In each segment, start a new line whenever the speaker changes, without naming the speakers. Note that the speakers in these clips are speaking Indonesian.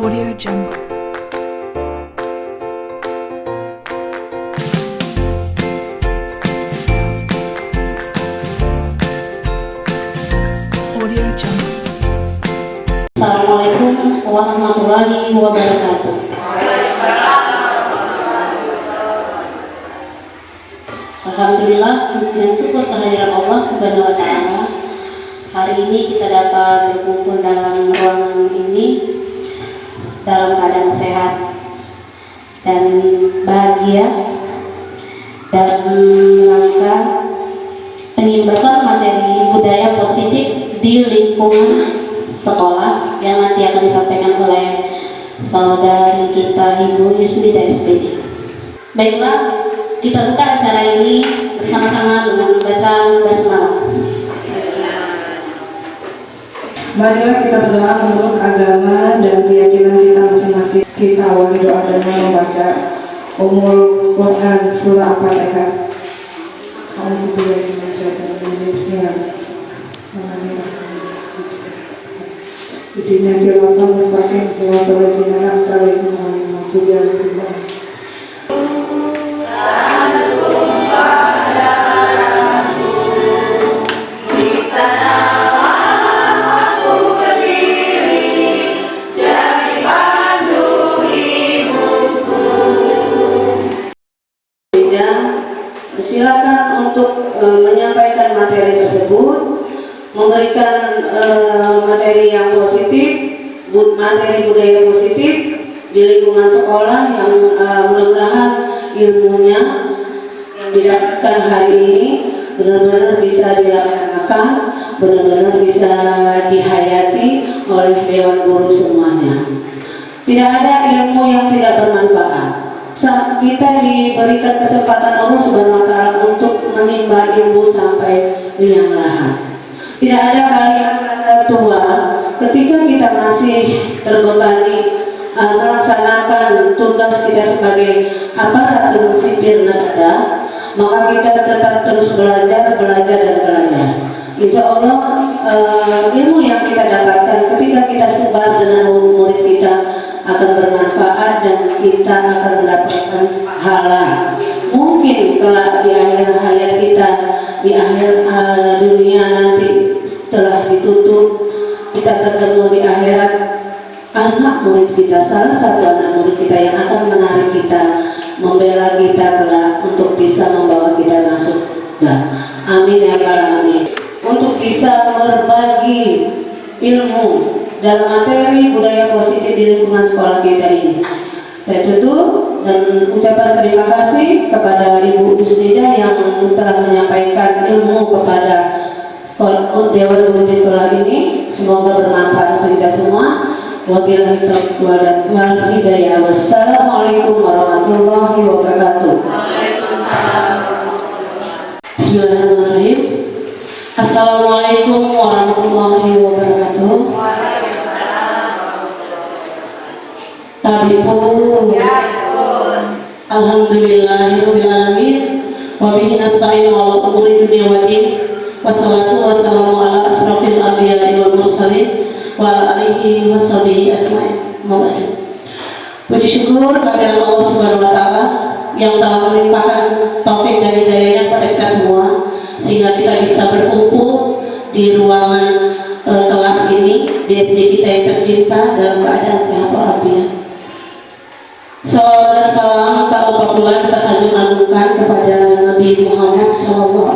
Audio Jungle. Audio Jungle.
Assalamualaikum warahmatullahi wabarakatuh. Alhamdulillah, puji dan syukur kehadiran Allah Subhanahu wa Ta'ala. Hari ini kita dapat berkumpul dalam ruangan ini dalam keadaan sehat dan bahagia dalam rangka penyebaran materi budaya positif di lingkungan sekolah yang nanti akan disampaikan oleh saudari kita Ibu Yusnida SPD. Baiklah, kita buka acara ini bersama-sama dengan bacaan basmalah.
Marilah kita berdoa menurut agama dan keyakinan kita masing-masing. Kita awali doa dengan membaca Ummul Quran surah Al-Fatihah. Idina siratal mustaqim siratal ladzina an'amta 'alaihim ghairil maghdubi 'alaihim waladdallin.
Silakan untuk menyampaikan materi tersebut, memberikan materi yang positif, materi budaya positif di lingkungan sekolah yang mudah-mudahan ilmunya yang didapatkan hari ini benar-benar bisa dilaksanakan, benar-benar bisa dihayati oleh Dewan Guru semuanya. Tidak ada ilmu yang tidak bermanfaat. Saat kita diberikan kesempatan Allah Subhanahu wa Ta'ala untuk menimba ilmu sampai liang lahat. Tidak ada kalian tua ketika kita masih terbebani melaksanakan tugas kita sebagai aparatur sipil negara, maka kita tetap terus belajar dan belajar. Insya Allah ilmu yang kita dapatkan ketika kita sebar dengan murid kita akan bermanfaat dan kita akan mendapatkan pahala. Mungkin kelak di akhir hayat kita, di akhir dunia nanti telah ditutup, kita bertemu di akhirat, anak murid kita, salah satu anak murid kita yang akan menarik kita, membela kita kelak untuk bisa membawa kita masuk surga. Amin ya rabbal alamin. Untuk bisa berbagi ilmu dalam materi budaya positif di lingkungan sekolah kita ini. Saya tutup dan ucapan terima kasih kepada Ibu Yusnida yang telah menyampaikan ilmu kepada Dewan Guru di sekolah ini. Semoga bermanfaat untuk kita semua. Wabillahi taufiq wal hidayah. Wassalamualaikum warahmatullahi wabarakatuh. Bismillahirrahmanirrahim. Assalamualaikum warahmatullahi wabarakatuh. Tabipun. Alhamdulillahirabbil alamin wa bihi nasta'in ala umuri dunya wa din. Wassalatu wassalamu ala asrofil anbiya'i wal mursalin wa ala alihi wa sahbihi ajma'in. Puji syukur kehadiran Allah Subhanahu wa Ta'ala yang telah melimpahkan taufik dan hidayahnya kepada kita semua sehingga kita bisa berkumpul di ruangan kelas ini di SD kita yang tercinta dalam keadaan sehat walafiat. Salawat dan salam tak lupa pula kita sanjung agungkan kepada Nabi Muhammad SAW.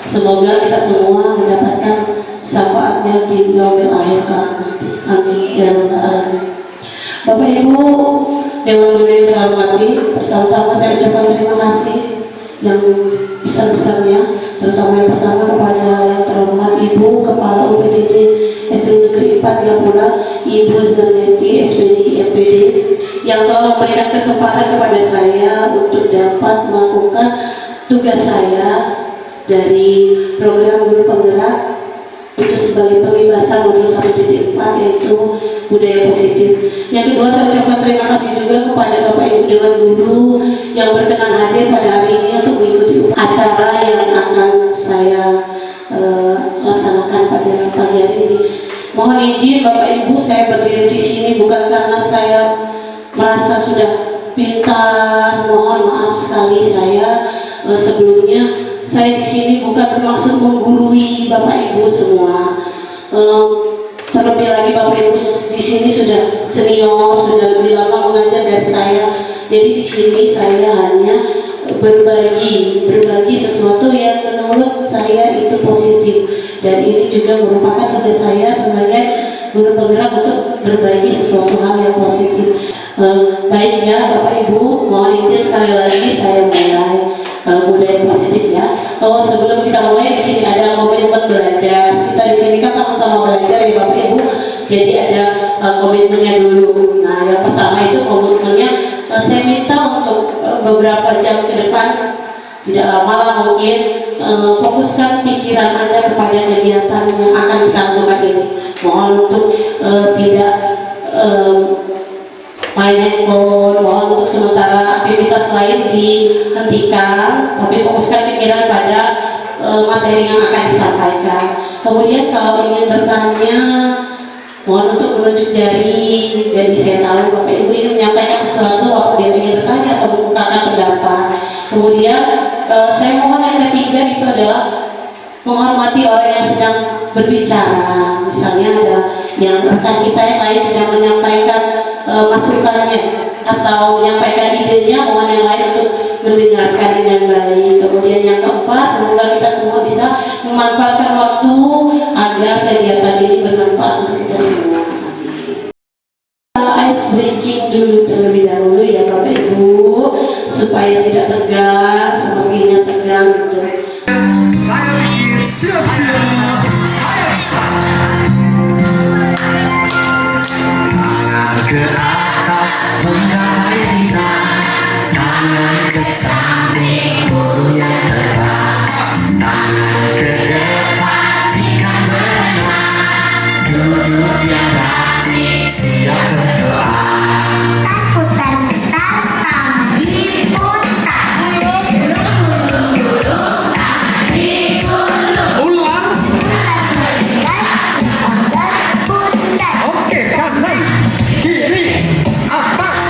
Semoga kita semua mendapatkan syafaatnya di yaumil akhir nanti. Amin ya rabbal alamin. Bapak Ibu Dewan Guru yang saya hormati, pertama-tama saya ucapkan terima kasih yang besar-besarnya, terutama yang pertama kepada yang terhormat Ibu Kepala UPTD SD Negeri 4 Gapura, Ibu Zaneti SPD MPD, yang telah memberikan kesempatan kepada saya untuk dapat melakukan tugas saya dari program Guru Penggerak itu sebagai pembebasan modul 1.4 yaitu budaya positif. Yang kedua, saya ucapkan terima kasih juga kepada Bapak Ibu Dewan Guru yang berkenan hadir pada hari ini untuk mengikuti acara yang akan saya laksanakan pada pagi hari ini. Mohon izin Bapak Ibu, saya berdiri di sini bukan karena saya merasa sudah pintar. Mohon maaf sekali saya sebelumnya saya di sini bukan bermaksud menggurui Bapak Ibu semua. Terlebih lagi Bapak Ibu di sini sudah senior, sudah lebih lama mengajar dari saya. Jadi di sini saya hanya berbagi sesuatu yang menurut saya itu positif, dan ini juga merupakan tugas saya sebagai guru penggerak untuk berbagi sesuatu hal yang positif. Baik ya Bapak Ibu, mohon izin sekali lagi saya mulai budaya positif ya. Sebelum kita mulai, di sini ada komitmen belajar. Kita di sini kan sama-sama belajar ya Bapak Ibu. Jadi ada komitmennya dulu. Nah, yang pertama itu komitmennya saya minta untuk beberapa jam ke depan, tidak lama lah mungkin, fokuskan pikiran Anda kepada kegiatan yang akan kita lakukan ini. Mohon untuk tidak main handphone, mohon untuk sementara aktivitas lain dihentikan, tapi fokuskan pikiran pada materi yang akan disampaikan. Kemudian kalau ingin bertanya, mohon untuk menunjuk jari, jadi saya tahu Bapak Ibu ini menyampaikan sesuatu waktu dia ingin bertanya atau mengungkapkan pendapat. Kemudian saya mohon yang ketiga itu adalah menghormati orang yang sedang berbicara. Misalnya ada yang rekan kita yang lain sedang menyampaikan masukannya atau menyampaikan idenya, mohon yang lain untuk mendengarkan dengan baik. Kemudian yang keempat, semoga kita semua bisa memanfaatkan waktu agar kegiatan ini bermanfaat untuk kita semua. Ice breaking dulu terlebih dahulu ya Bapak Ibu, supaya tidak tegang, sepertinya tegang gitu.
Saya siap-siap, saya bisa. Tangan ke atas, menggapai bintang. Tangan ke samping, burung yang terbang. Tangan ke depan, ikan berenang. Duduk yang rapi, siap berdoa.
Putar-putar, tangan diputar. Gulung-gulung, tangan digulung.
Ulang.
Putar-putar.
Oke, kanan, kiri, atas,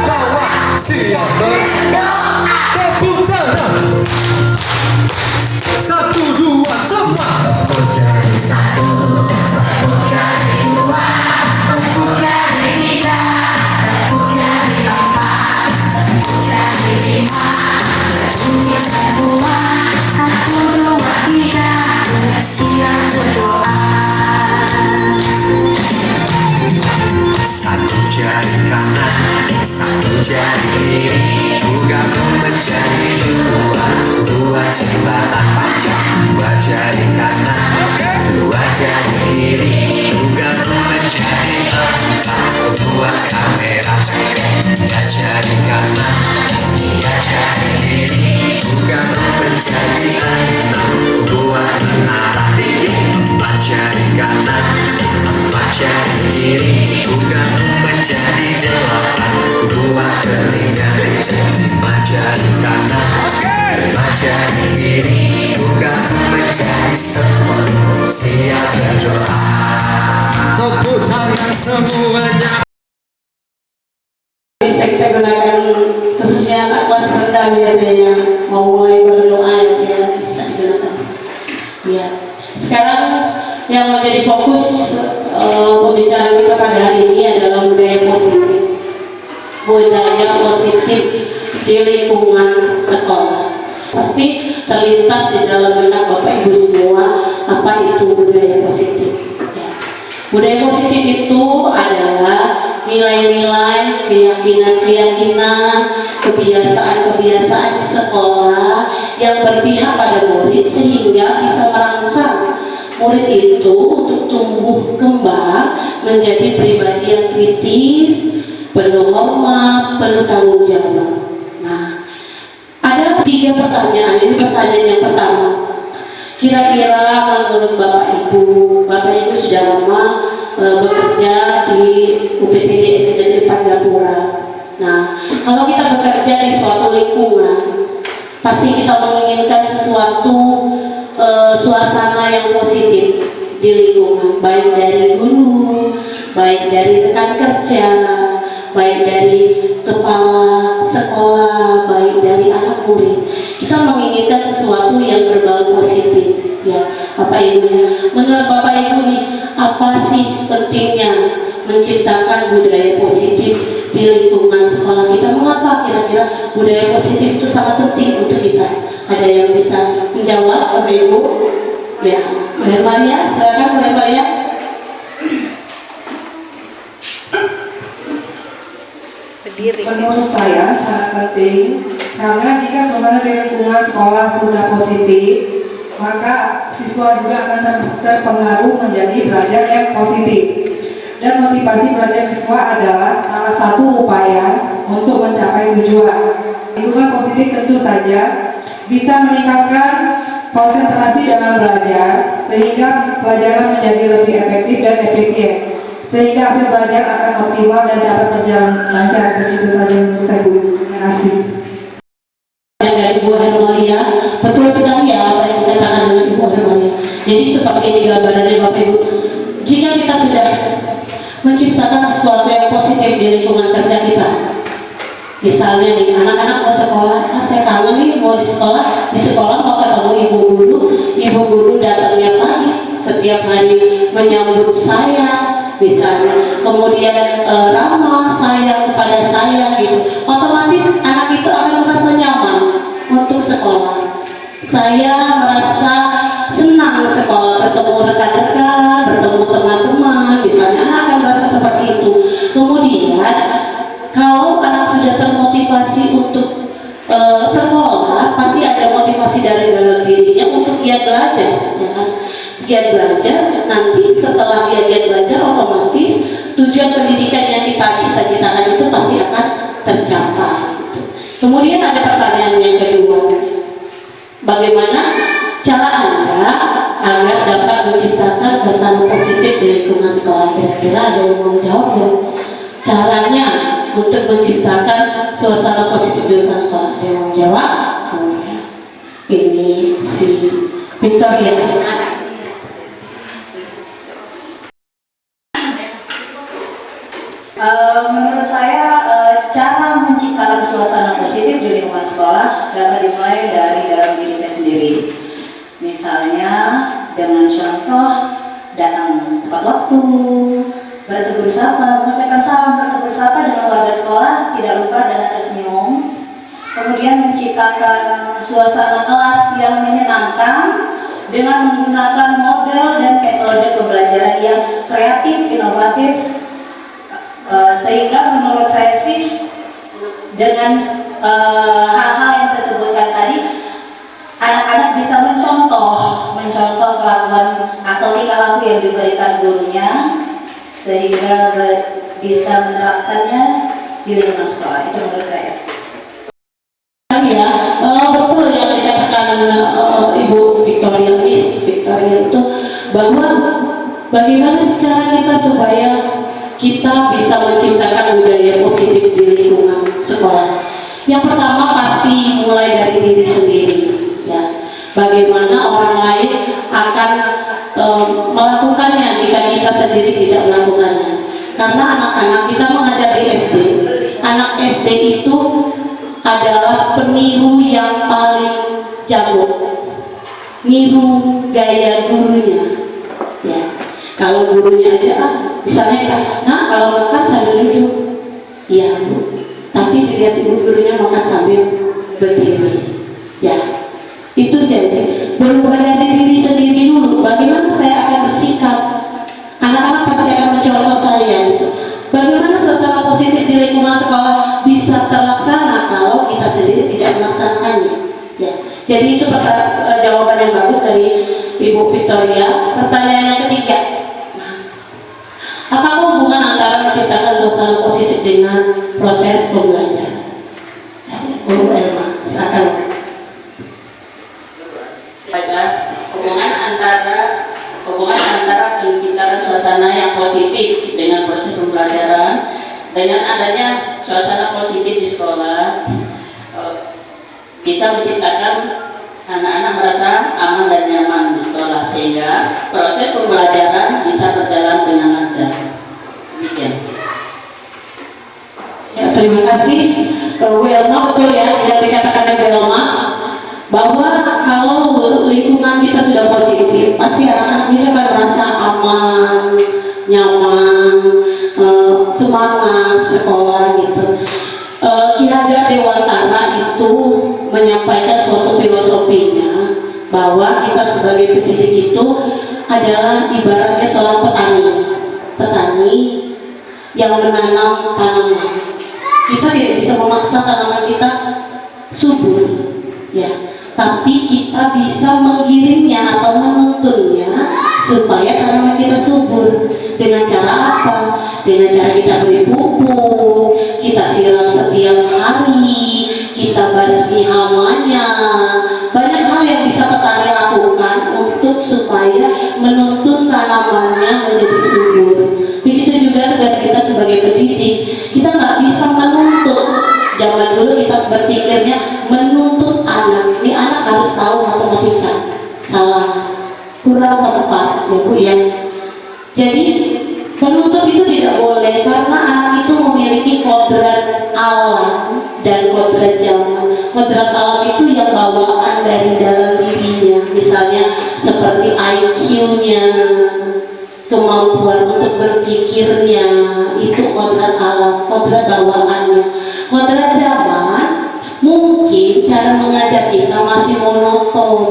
bawah, siap berdoa. Tepuk tangan. 1, 2, semua. Empuk jari 1, empuk jari 2, empuk jari 3, empuk jari 4, empuk jari 5. Bunyi semua. 1, 2, 3, siap berdoa. Satu jari kanan, satu jari kiri, gabung menjadi dua. Dua jembatan panjang, dua jari kanan, dua jari kiri, gabung menjadi empat. Dua kamera cekek, tiga jari kanan, tiga jari kiri, gabung menjadi enam. Dua menara tinggi, empat jari kanan, empat jari kiri, gabung menjadi delapan. Dua telinga becek, lima jari kanan, lima jari kiri, gabung menjadi 10. Siap berdoa. Tepuk tangan semuanya.
Bisa kita gunakan khususnya anak kelas rendah biasanya mau mulai berdoa ya, bisa digunakan. Ya. Sekarang yang menjadi fokus pembicaraan kita pada hari ini adalah budaya positif. Budaya positif di lingkungan sekolah. Pasti terlintas di dalam benak Bapak Ibu semua apa itu budaya positif. Ya. Budaya positif itu adalah nilai-nilai, keyakinan-keyakinan, kebiasaan-kebiasaan di sekolah yang berpihak pada murid sehingga bisa merangsang murid itu untuk tumbuh kembang menjadi pribadi yang kritis, penuh hormat, penuh tanggung jawab. Nah, ada 3 pertanyaan. Ini pertanyaan yang pertama. Kira-kira menurut Bapak Ibu sudah lama bekerja di UPTD SD Tanjapura. Nah, kalau kita bekerja di suatu lingkungan, pasti kita menginginkan sesuatu suasana yang positif. di lingkungan, baik dari guru, baik dari rekan kerja, baik dari kepala sekolah, baik dari anak murid. Kita menginginkan sesuatu yang berbau positif, ya Bapak Ibu. Menurut Bapak Ibu nih, apa sih pentingnya menciptakan budaya positif di lingkungan sekolah kita? Mengapa kira-kira budaya positif itu sangat penting untuk kita? Ada yang bisa menjawab, Bapak Ibu? Ya, Bu Maria, silakan Bu Maria.
Menurut saya sangat penting karena jika suasana di lingkungan sekolah sudah positif, maka siswa juga akan terpengaruh menjadi belajar yang positif. Dan motivasi belajar siswa adalah salah satu upaya untuk mencapai tujuan. Lingkungan positif tentu saja bisa meningkatkan konsentrasi dalam belajar sehingga pelajaran menjadi lebih efektif dan efisien, sehingga hasil belajar akan optimal dan dapat berjalan lancar. Begitu saja menurut saya, Bu. Terima kasih.
Dari Ibu Hermalia, betul sekali ya apa yang dikatakan dengan Ibu Hermalia. Jadi seperti ini gambarannya Bapak Ibu. Jika kita sudah menciptakan sesuatu yang positif di lingkungan kerja kita, misalnya nih anak-anak mau sekolah, saya kangen nih mau di sekolah mau ketemu ibu guru datangnya pagi setiap hari menyambut saya misalnya, kemudian ramah sayang kepada saya gitu, otomatis anak itu akan merasa nyaman untuk sekolah. Saya merasa senang sekolah, bertemu rekan-rekan, bertemu teman-teman, misalnya anak akan merasa seperti itu. Kemudian kalau anak sudah termotivasi untuk sekolah, pasti ada motivasi dari dalam dirinya untuk giat belajar, ya kan? Giat belajar, nanti setelah dia giat belajar, otomatis tujuan pendidikan yang kita cita-citakan itu pasti akan tercapai. Kemudian ada pertanyaan yang kedua, bagaimana cara Anda agar dapat menciptakan suasana positif di lingkungan sekolah? Kira-kira ada yang mau jawab ya? Caranya untuk menciptakan suasana positif di lingkungan sekolah, ada yang mau jawab? Ini si Victoria.
Menurut saya cara menciptakan suasana positif di lingkungan sekolah dapat dimulai dari dalam diri saya sendiri. Misalnya dengan contoh datang tepat waktu, bertegur sapa, mengucapkan salam bertegur sapa dengan warga sekolah, tidak lupa dengan tersenyum. Kemudian menciptakan suasana kelas yang menyenangkan dengan menggunakan model dan metode pembelajaran yang kreatif, inovatif. Sehingga menurut saya sih dengan hal-hal yang saya sebutkan tadi, anak-anak bisa mencontoh kelakuan atau tingkah laku yang diberikan gurunya, sehingga bisa menerapkannya di lingkungan sekolah. Itu menurut saya.
Ya, betul yang dikatakan Ibu Victoria, Miss Victoria itu, bahwa bagaimana secara kita supaya kita bisa menciptakan budaya positif di lingkungan sekolah. Yang pertama pasti mulai dari diri sendiri, ya. Bagaimana orang lain akan melakukannya jika kita sendiri tidak melakukannya. Karena anak-anak kita mengajar di SD, anak SD itu adalah peniru yang paling jago, niru gaya gurunya, ya. Kalau gurunya aja misalnya, nah kalau makan sambil duduk, iya Bu, tapi lihat ibu gurunya makan sambil berdiri, ya. Itu jadi berubah dari diri sendiri dulu. Bagaimana saya akan bersikap? Anak-anak pasti akan mencontoh saya gitu. Bagaimana suasana positif di lingkungan sekolah bisa terlaksana kalau kita sendiri tidak melaksanakannya, ya. Jadi itu jawaban yang bagus dari Ibu Victoria. Pertanyaan yang ketiga, apa hubungan antara menciptakan suasana positif dengan proses pembelajaran? Bu Elma, silakan. Baiklah, hubungan antara menciptakan suasana yang positif dengan proses pembelajaran, dengan adanya suasana positif di sekolah, bisa menciptakan anak-anak merasa aman dan nyaman di sekolah.
sehingga proses pembelajaran bisa berjalan dengan lancar. Demikian.
Ya, terima kasih Bu Elma. Betul ya yang dikatakan Bu Elma, bahwa kalau lingkungan kita sudah positif, pasti anak-anak kita akan merasa aman, nyaman, semangat sekolah gitu. Ki Hajar Dewantara itu menyampaikan suatu filosofinya bahwa kita sebagai pendidik itu adalah ibaratnya seorang petani yang menanam tanaman. Kita tidak bisa memaksa tanaman kita subur, ya, tapi kita bisa menggiringnya atau menuntunnya supaya tanaman kita subur. Dengan cara apa? Dengan cara kita beri pupuk, kita siram setiap hari, kita basmi hamanya. Banyak hal yang bisa petani lakukan untuk supaya menuntun tanamannya menjadi subur. Begitu juga tugas kita sebagai pendidik. Kita nggak bisa menuntut. Zaman dulu kita berpikirnya menuntut anak. Ini anak harus tahu matematika. Salah, kurang tepat, ya Bu ya. Jadi menuntut itu tidak boleh karena anak itu memiliki kodrat alam dan kodrat zaman. Kodrat alam itu yang bawaan dari dalam dirinya, misalnya seperti IQ-nya, kemampuan untuk berpikirnya, itu kodrat alam, kodrat bawaannya. Kodrat zaman mungkin cara mengajar kita masih monoton,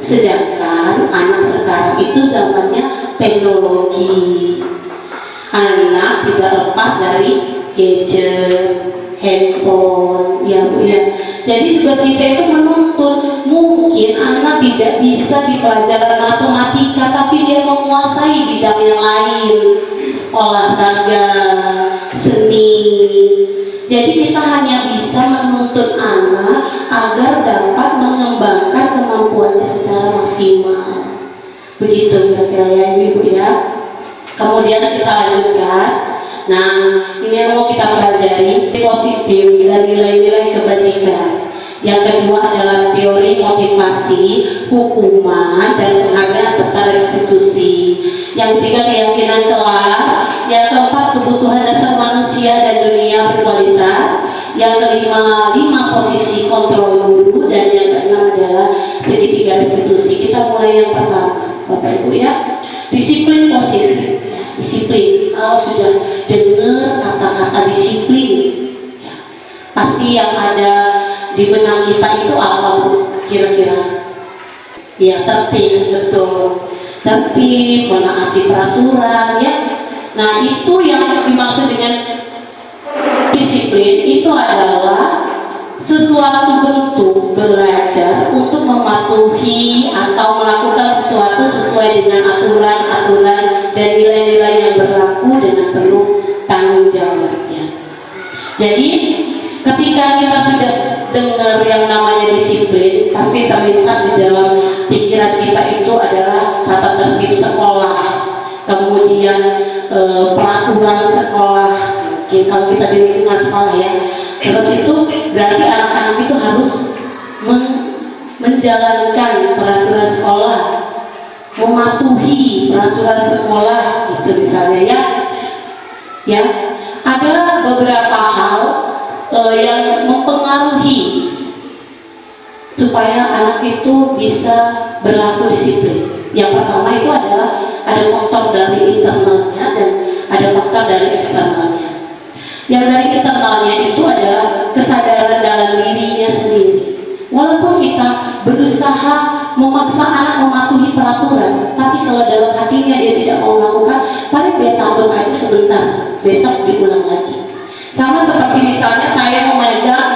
sedangkan anak sekarang itu zamannya teknologi. Anak tidak lepas dari gadget, handphone, ya Bu ya. Jadi tugas kita itu menuntut. Mungkin anak tidak bisa di pelajaran matematika, tapi dia menguasai bidang yang lain, olahraga, seni. Jadi kita hanya bisa menuntut anak agar dapat mengembangkan kemampuannya secara maksimal. Begitu kira-kira ya Ibu ya. Kemudian kita lanjutkan. Nah, ini yang mau kita pelajari positif dan nilai-nilai kebajikan. Yang kedua adalah teori motivasi, hukuman, dan penghargaan serta restitusi. Yang ketiga keyakinan kelas. Yang keempat kebutuhan dasar manusia dan dunia berkualitas. Yang kelima 5 posisi kontrol guru, dan yang keenam adalah segitiga restitusi. Kita mulai yang pertama, Bapak Ibu ya. Disiplin positif. Disiplin. Kalau sudah dengar kata-kata disiplin, ya, pasti yang ada di benak kita itu apa Bu? Kira-kira? Ya, tertib, betul. Tertib, menaati peraturan, ya. Nah, itu yang dimaksud dengan disiplin. Itu adalah sesuatu bentuk belajar untuk mematuhi atau melakukan sesuatu sesuai dengan aturan-aturan dan nilai-nilai yang berlaku dengan penuh tanggung jawabnya. Jadi ketika kita sudah dengar yang namanya disiplin, pasti terlintas di dalam pikiran kita itu adalah tata tertib sekolah, kemudian peraturan sekolah. Mungkin kalau kita di lingkungan sekolah ya, terus itu berarti anak-anak itu harus menjalankan peraturan sekolah, mematuhi peraturan sekolah, itu misalnya ya. Ada beberapa hal yang mempengaruhi supaya anak itu bisa berlaku disiplin. Yang pertama itu adalah ada faktor dari internalnya dan ada faktor dari eksternalnya. Yang dari internalnya itu adalah kesadaran dalam dirinya sendiri. Walaupun kita berusaha memaksa anak mematuhi peraturan, tapi kalau dalam hatinya dia tidak mau melakukan, paling dia tambah aja sebentar, besok diulang lagi. Sama seperti misalnya saya memegang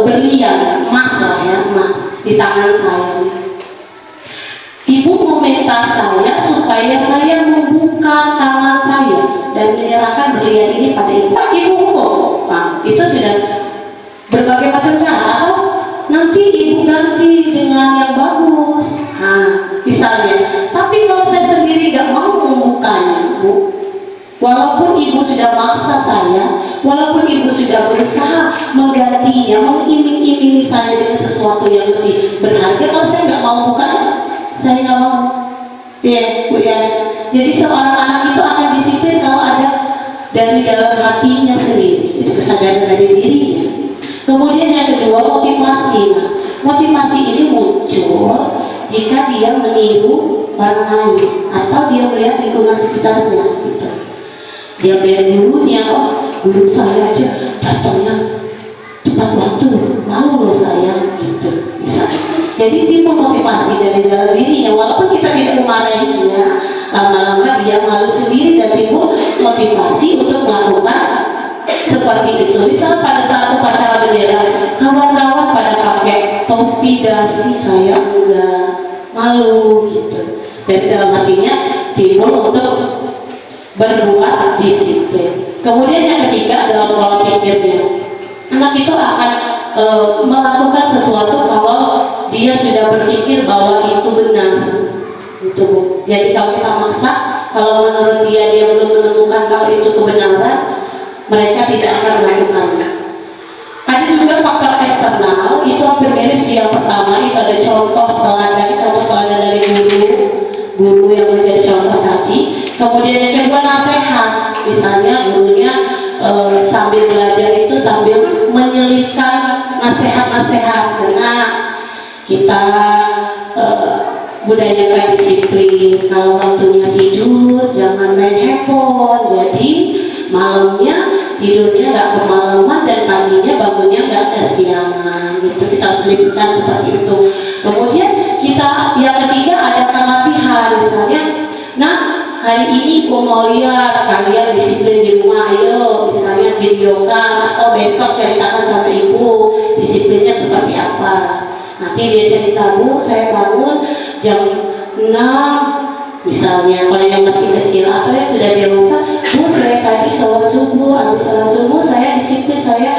berlian emas lah ya, emas di tangan saya. Ibu meminta saya supaya saya membuka tangan saya dan menyerahkan berlian ini pada ibu. Ibu hukum, nah, itu sudah berbagai macam cara. Atau nanti ibu ganti dengan yang bagus, nah misalnya. Tapi kalau saya sendiri nggak mau membukanya, Bu, walaupun ibu sudah maksa saya, walaupun ibu sudah berusaha menggantinya, mengiming-iming saya dengan sesuatu yang lebih berharga, kalau saya nggak mau bukanya, saya nggak mau.
Ya, Bu ya. Jadi seorang anak itu akan disiplin kalau ada dari dalam hatinya sendiri, jadi kesadaran dari dirinya. Kemudian yang kedua, motivasi. Nah, motivasi ini muncul jika dia meniru orang lain atau dia melihat lingkungan sekitarnya gitu. Dia melihat gurunya, oh guru saya aja datangnya tepat waktu, mau loh saya gitu misalnya. Jadi timbul motivasi dari dalam dirinya, walaupun kita tidak memarahinya, lama-lama dia malu sendiri dan timbul motivasi untuk melakukan seperti itu. Misalnya pada saat upacara bendera, kawan-kawan pada pakai topi dasi, saya enggak, malu gitu. Dan dalam hatinya timbul untuk berbuat disiplin. Kemudian yang ketiga adalah pola pikirnya. Anak itu akan melakukan sesuatu kalau dia sudah berpikir bahwa itu benar. Itu. Jadi kalau kita maksa, kalau menurut dia belum menemukan kalau itu kebenaran, mereka tidak akan melakukannya. Ada juga faktor eksternal, itu hampir mirip sih. Yang pertama itu ada contoh teladan dari guru yang menjadi contoh tadi. Kemudian yang kedua nasihat, misalnya gurunya sambil belajar itu sambil menyelipkan nasihat-nasihat, karena kita budayakan disiplin. Kalau waktunya tidur jangan main handphone, jadi malamnya tidurnya nggak kemalaman dan paginya bangunnya nggak kesiangan gitu. Kita selipkan seperti itu. Kemudian kita yang ketiga adakan latihan, misalnya hari ini aku mau lihat kalian disiplin di rumah, ayo misalnya videokan, atau besok ceritakan sama ibu disiplinnya seperti apa. Nanti dia cerita, Bu saya bangun jam 6 misalnya, kalau yang masih kecil, atau yang sudah dewasa, Bu saya tadi sholat subuh, habis sholat subuh saya disiplin, saya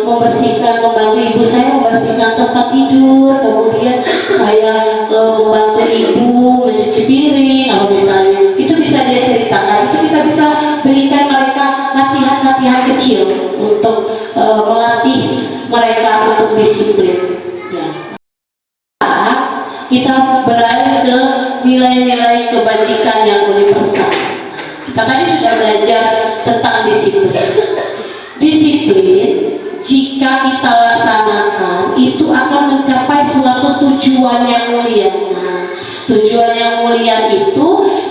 membantu ibu saya membersihkan tempat tidur, kemudian saya membantu ibu mencuci piring, atau misalnya itu bisa dia ceritakan. Itu kita bisa berikan mereka latihan-latihan kecil untuk melatih mereka untuk disiplin ya. Kita beralih ke nilai-nilai kebajikan yang universal. Kita tadi sudah belajar tentang disiplin. Disiplin jika kita laksanakan itu akan mencapai suatu tujuan yang mulia. Nah, tujuan yang mulia itu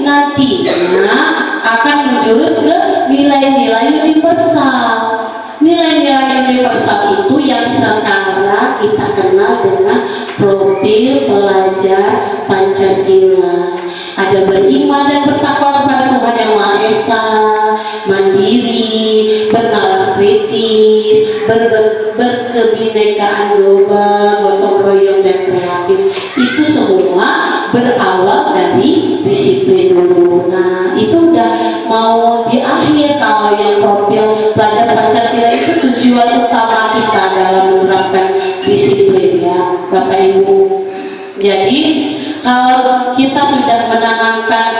nantinya akan menjurus ke nilai-nilai universal. Nilai-nilai universal itu yang sekarang kita kenal dengan profil pelajar Pancasila. Ada beriman dan bertakwa kepada Tuhan Yang Maha Esa, mandiri, bernalar kritis, berkebinekaan global, gotong royong dan kreatif. Itu semua berawal dari disiplin dulu. Nah, itu udah mau di akhir. Kalau yang profil pelajar Pancasila itu tujuan utama kita dalam menerapkan disiplin ya, Bapak Ibu. Jadi kalau kita sudah menanamkan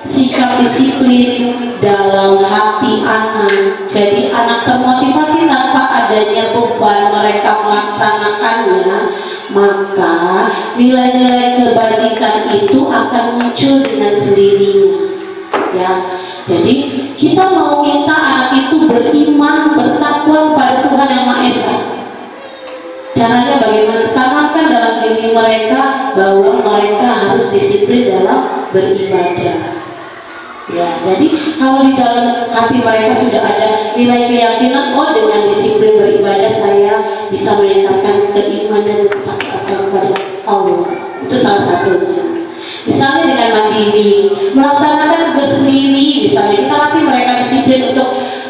sikap disiplin dalam hati anak, jadi anak termotivasi tanpa adanya beban mereka melaksanakannya, maka nilai-nilai kebajikan itu akan muncul dengan sendirinya ya. Jadi kita mau minta anak itu beriman, bertakwa kepada Tuhan Yang Maha Esa. Caranya bagaimana? Tanamkan dalam diri mereka bahwa mereka harus disiplin dalam beribadah. Ya, jadi kalau di dalam hati mereka sudah ada nilai keyakinan, oh dengan disiplin beribadah saya bisa meningkatkan keimanan dan ketakwaan saya kepada Allah. Itu salah satunya. Misalnya dengan mandiri, melaksanakan tugas sendiri, misalnya kita latih mereka disiplin untuk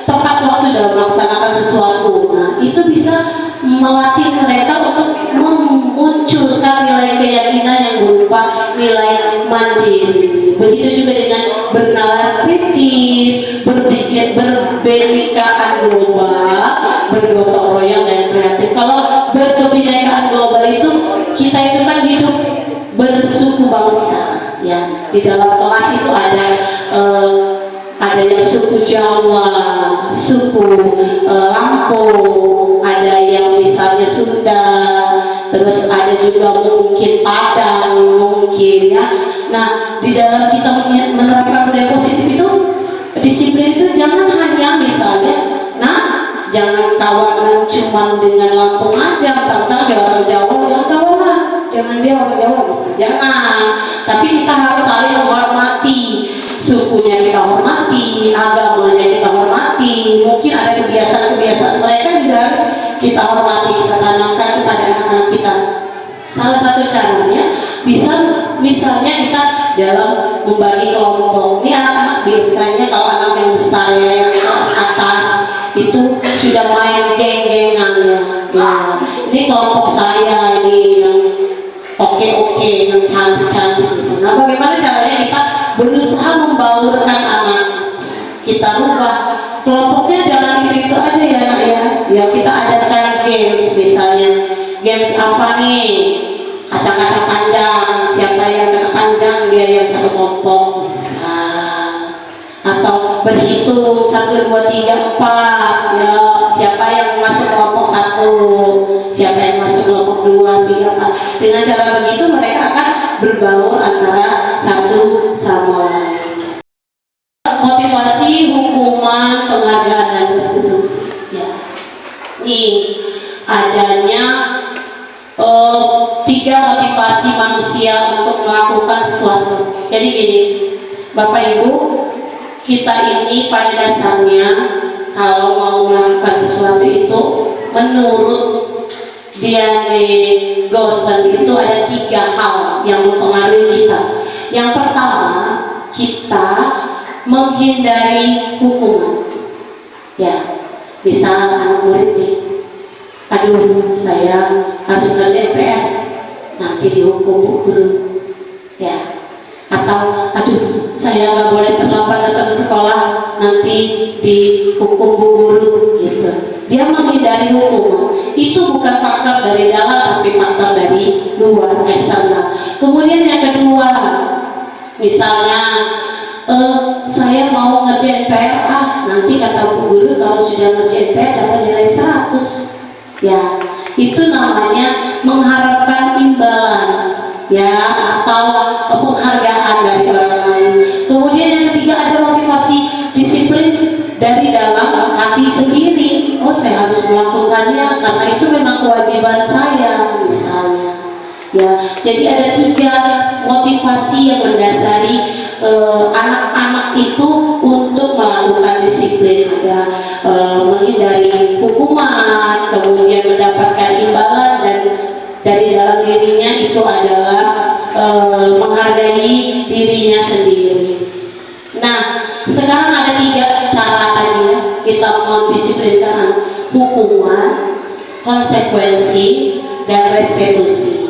tepat waktu dalam melaksanakan sesuatu. Nah, itu bisa melatih mereka untuk memunculkan nilai keyakinan yang berupa nilai mandiri. Begitu juga dengan bernalar kritis, berkebinekaan global, bergotong royong dan kreatif. Kalau berkebinekaan global itu kita itu kan hidup bersuku bangsa ya. Di dalam kelas itu ada yang suku Jawa, suku Lampung, ada yang misalnya Sunda, terus ada juga mungkin padang, mungkin ya. Nah, di dalam kita menerapkan budaya positif itu, disiplin itu jangan hanya misalnya, nah jangan kawanan cuma dengan Lampung aja, tentang dia orang Jawa, jangan kawanan, jangan dia orang Jawa gitu, jangan. Tapi kita harus saling menghormati, sukunya kita hormati, agamanya kita hormati, mungkin ada kebiasaan-kebiasaan mereka juga harus kita hormati, kita tanamkan kepada anak-anak kita. Salah satu caranya bisa misalnya kita dalam membagi kelompok. Ini anak-anak biasanya kalau anak yang besar ya, yang kelas atas itu sudah main geng-gengan ya. Nah, ini kelompok saya ini yang oke, yang cantik-cantik gitu. Nah, bagaimana caranya kita berusaha membaurkan anak, kita rubah kelompoknya, jangan itu aja ya anak ya. Ya kita adakan games, misalnya games apa nih, kacang-kacang panjang, siapa yang kena panjang dia yang satu kelompok misal, atau berhitung 1, 2, 3, 4 ya, siapa yang masuk kelompok 1, siapa yang masuk kelompok 2, 3, 4. Dengan cara begitu mereka akan berbaur antara satu sama lain. Motivasi, hukuman, penghargaan, dan restitusi ya. Ini adanya 3 motivasi manusia untuk melakukan sesuatu. Jadi gini, Bapak Ibu, kita ini pada dasarnya kalau mau melakukan sesuatu itu menurut Diane Goshen itu ada 3 hal yang mempengaruhi kita. Yang pertama, kita menghindari hukuman. Ya, misal anak murid nih, aduh saya harus ngerjain PR, nanti dihukum Bu Guru ya. Atau aduh saya nggak boleh terlambat datang ke sekolah, nanti dihukum Bu Guru gitu. Dia menghindari hukuman. Itu bukan faktor dari dalam, tapi faktor dari luar, eksternal. Kemudian yang kedua, misalnya saya mau ngerjain PR, nanti kata Bu Guru kalau sudah ngerjain PR dapat nilai 100 ya. Itu namanya mengharapkan imbalan ya, atau penghargaan dari orang lain. Kemudian yang ketiga, ada motivasi disiplin dari dalam hati sendiri. Oh, saya harus melakukannya karena itu memang kewajiban saya misalnya ya. Jadi ada 3 motivasi yang mendasari anak-anak itu untuk melakukan disiplin. Ada menghindari hukuman, kemudian mendapatkan imbalan, dan dari dalam dirinya itu adalah menghargai dirinya sendiri. Nah, sekarang ada 3 cara tadi ya kita mendisiplinkan anak: hukuman, konsekuensi, dan restitusi.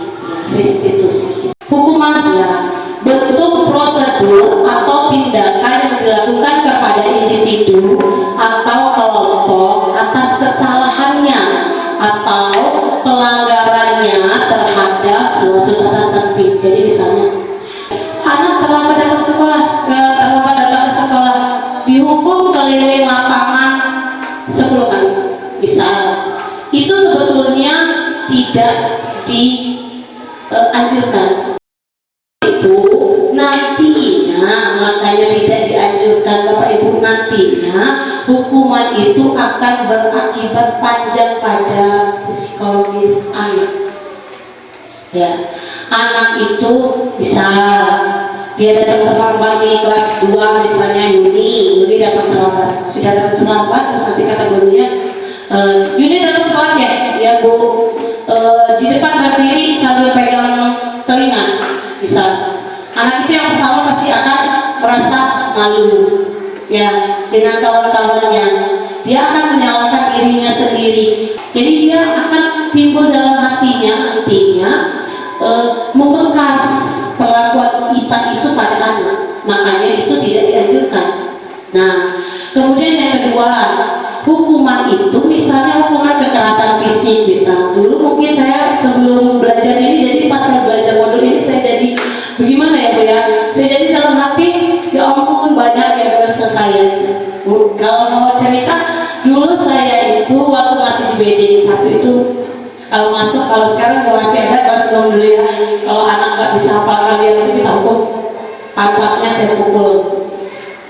Restitusi. Hukuman adalah bentuk prosedur atau tindakan yang dilakukan kepada individu atau kelompok atas kesalahannya atau pelanggarannya terhadap suatu tata tertib. Jadi misalnya anak terlambat datang ke sekolah, dihukum keliling lapangan 10 kali misal. Itu sebetulnya tidak dianjurkan. Itu nantinya, makanya tidak dianjurkan Bapak Ibu, nantinya hukuman itu akan berakibat panjang pada psikologis anak ya. Anak itu bisa dia datang terlambat di kelas 2 misalnya, Yuni datang terlambat, sudah datang terlambat, terus nanti kata gurunya, Yuni datang telat ya Bu, di depan berdiri sambil pegang telinga bisa. Anak itu yang pertama pasti akan merasa malu ya dengan kawan-kawannya. Dia akan menyalahkan dirinya sendiri. Jadi dia akan timbul dalam hatinya nantinya membekas perlakuan kita itu pada anak. Makanya itu tidak dianjurkan. Nah, kemudian yang kedua, hukuman itu misalnya hukuman kekerasan fisik. Bisa dulu mungkin saya sebelum belajar ini, jadi pas saya belajar modul ini saya jadi bagaimana ya Bu ya, saya jadi dalam hati ya ampun banyak ya dosa saya. Bu, kalau mau cerita, dulu saya itu waktu masih di BD 1 itu, kalau masuk, kalau sekarang juga masih ada kelas 6 dulu ya. Kalau anak nggak bisa hafal kalian itu kita hukum, pantatnya saya pukul,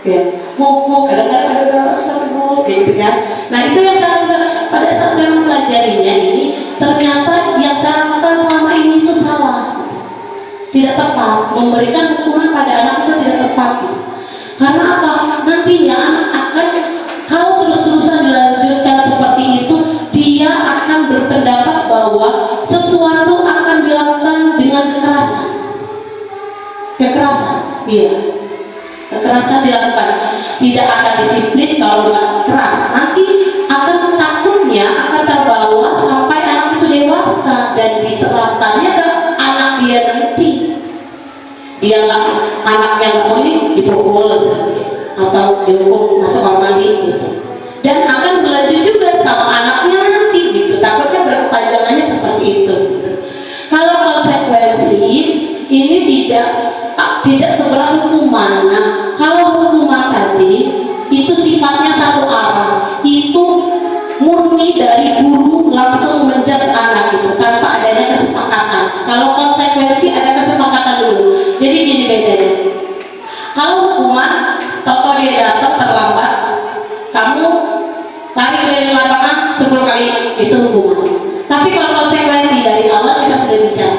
ya, pukul, kadang-kadang ada sampai pukul, gitu kan. Nah itu yang saya lakukan pada saat saya mempelajarinya ini, ternyata yang saya lakukan selama ini itu salah, tidak tepat, memberikan hukuman pada anak itu tidak tepat, gitu. Karena apa? Nantinya anak akan, kalau terus-terusan dilanjutkan seperti itu, dia akan berpendapat bahwa sesuatu akan dilakukan dengan kekerasan. Iya. Kekerasan dilakukan, tidak akan disiplin kalau nggak keras. Nanti akan takutnya akan terbawa sampai anak itu dewasa dan diterapkannya ke anak dia nanti. Dia nggak, anaknya nggak mau ini dipukul atau dihukum masuk kamar mandi gitu. Dan akan berlanjut juga sama anaknya nanti gitu. Takutnya berkepanjangannya seperti itu gitu. Kalau konsekuensi ini tidak seberat hukuman. Nah, kalau hukuman tadi itu sifatnya satu arah, itu murni dari guru langsung menjudge anak itu tanpa adanya kesepakatan. Kalau konsekuensi ada kesepakatan dulu. Jadi gini bedanya. Kalau hukuman, toto dia datang terlambat, kamu lari keliling lapangan 10 kali, itu hukuman. Tapi kalau konsekuensi dari awal kita sudah bicara,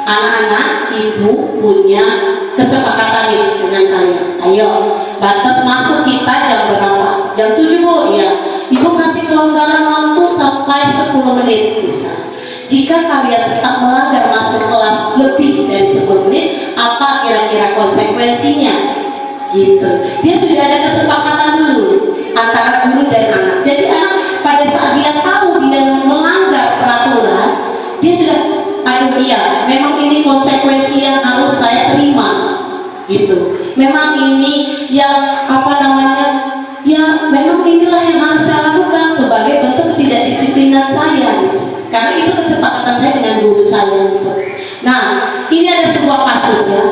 anak-anak, ibu punya kesepakatan nih dengan kalian. Ayo, batas masuk kita jam berapa? Jam 7 Bu, ya. Ibu kasih kelonggaran waktu sampai 10 menit bisa. Jika kalian tetap melanggar masuk kelas lebih dari 10 menit, apa kira-kira konsekuensinya? Gitu. Dia sudah ada kesepakatan dulu antara guru dan anak. Jadi anak pada saat dia tahu dia melanggar peraturan, dia sudah, aduh iya, memang ini konsekuensi yang harus saya terima. Gitu. Memang ini yang apa namanya? Ya, memang inilah yang harus saya lakukan sebagai bentuk ketidakdisiplinan saya. Gitu. Karena itu kesepakatan saya dengan guru saya gitu. Nah, ini ada sebuah kasus ya.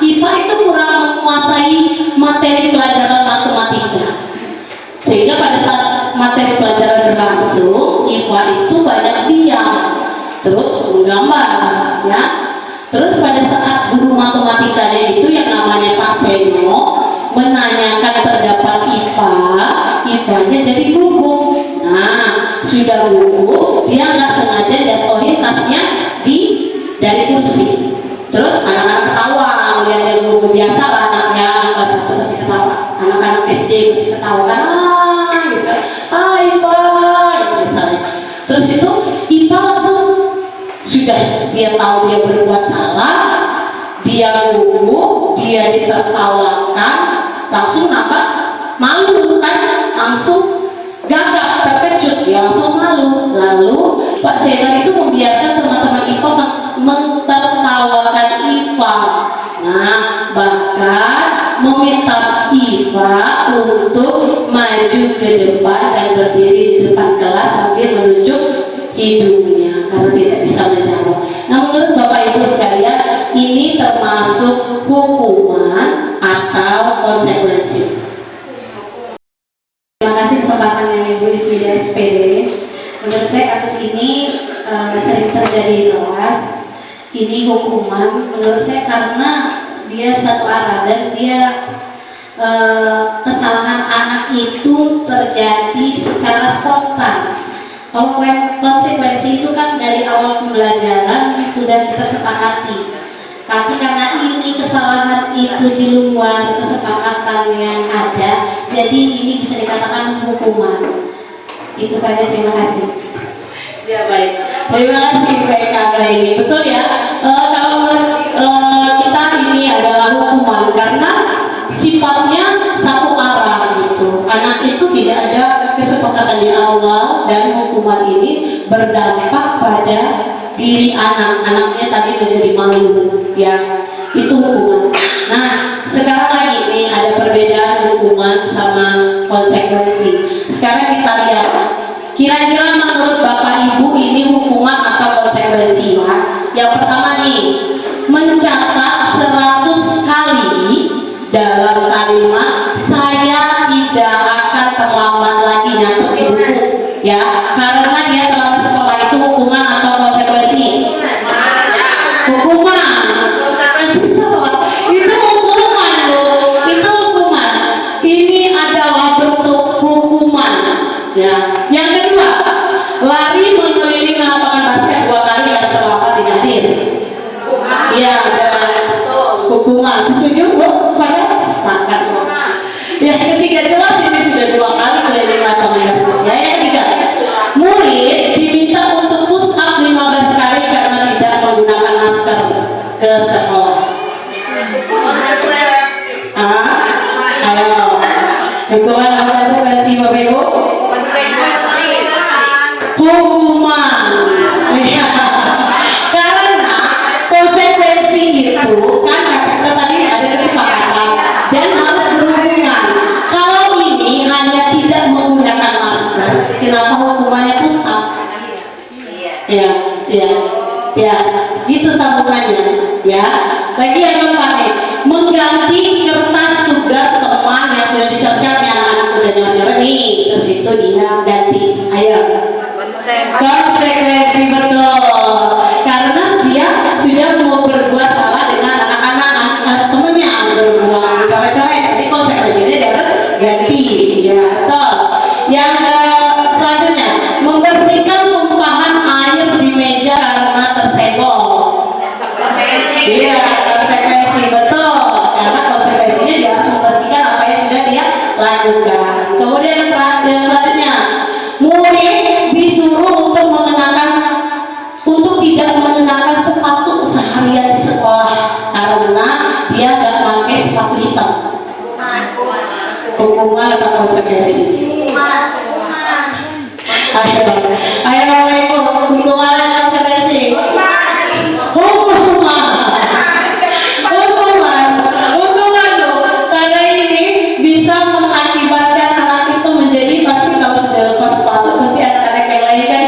IPA itu kurang menguasai materi pelajaran matematika. Sehingga pada saat materi pelajaran berlangsung, IPA itu banyak diam, terus menggambar, ya. Terus pada saat guru matematikanya itu yang namanya Pak Seno menanyakan pendapat IPA-nya jadi gugup. Nah, sudah gugup, dia nggak sengaja jatuhin tasnya dari kursi. Terus anak-anak ketawa, lihat yang gugup, biasa lah anaknya kelas 1 pasti ketawa, anak-anak SD pasti ketawa kan, gitu, IPA, gitu misalnya. Terus itu IPA langsung sudah dia tahu dia berbuat salah, dia gugup, dia ditertawakan, langsung nampak malu kan, langsung gagap, terkejut, dia langsung malu. Lalu Pak Seno itu membiarkan teman-teman IPA mentertawakan IPA. Nah, bahkan meminta IPA untuk maju ke depan dan berdiri di depan kelas sambil menunjuk hidungnya karena tidak bisa menjawab. Nah, menurut Bapak Ibu sekalian, ini termasuk hukuman atau konsekuensi?
Terima kasih kesempatan yang Ibu Ismi dari SPD. Menurut saya kasus ini sering terjadi di kelas. Ini hukuman menurut saya karena dia satu arah dan dia kesalahan anak itu terjadi secara spontan. Kalau konsekuensi itu kan dari awal pembelajaran sudah kita sepakati. Tapi karena ini kesalahan itu di luar kesepakatan yang ada, jadi ini bisa dikatakan hukuman. Itu saja, terima kasih.
Ya baik, terima kasih Mbak Eka ini. Betul ya, kalau kita ini adalah hukuman karena sifatnya satu arah gitu. Anak itu tidak ada kesepakatan di awal dan hukuman ini berdampak pada diri anaknya tadi menjadi malu, ya itu hukuman. Nah sekarang lagi nih ada perbedaan hukuman sama konsekuensi. Sekarang kita lihat kira-kira menurut Bapak Ibu ini hukuman atau konsekuensi, Pak? Yang pertama nih, mencatat 100 kali dalam kalimat saya tidak akan terlambat lagi nyatet di buku, ya karena dia telah Iya, jelas. Hukuman. Setuju, Bu? Sepakat. Yang ketiga, jelas ini sudah 2 kali keliling lapangan basket. Ya, yang ketiga, murid diminta untuk push up 15 kali karena tidak menggunakan masker ke sekolah. Ayo. Hukuman apa itu kasih Bapak Ibu? Hukuman. Ya. Karena konsekuensi itu kan kata tadi ada kesepakatan dan harus berhubungan. Kalau ini hanya tidak menggunakan masker, kenapa hukumannya push up? Ya, gitu sambungannya. Ya, lagi yang keempat nih, mengganti kertas tugas teman yang sudah dicat-cat ya, anak-anak udah nyoret nih, terus itu dia ganti. Ayo. Konsekuensi betul, karena dia sudah mau berbuat salah dengan anak-anak temennya berbuat coret-coret, jadi konsekuensinya dia harus ganti. Ya, betul. Yang selanjutnya, membersihkan tumpahan air di meja karena tersenggol. Iya, konsekuensi betul, karena konsekuensinya dia harus membersihkan apa yang sudah dia lakukan. Kemudian yang selanjutnya, murid disuruh untuk tidak mengenakan sepatu seharian di sekolah karena dia nggak pakai sepatu hitam. Hukuman atau konsekuensi? Ayo Bapak Ibu, hukuman atau konsekuensi? Hukuman loh, karena ini bisa mengakibatkan anak itu menjadi pasti kalau sudah lepas sepatu pasti anak-anak yang lain kan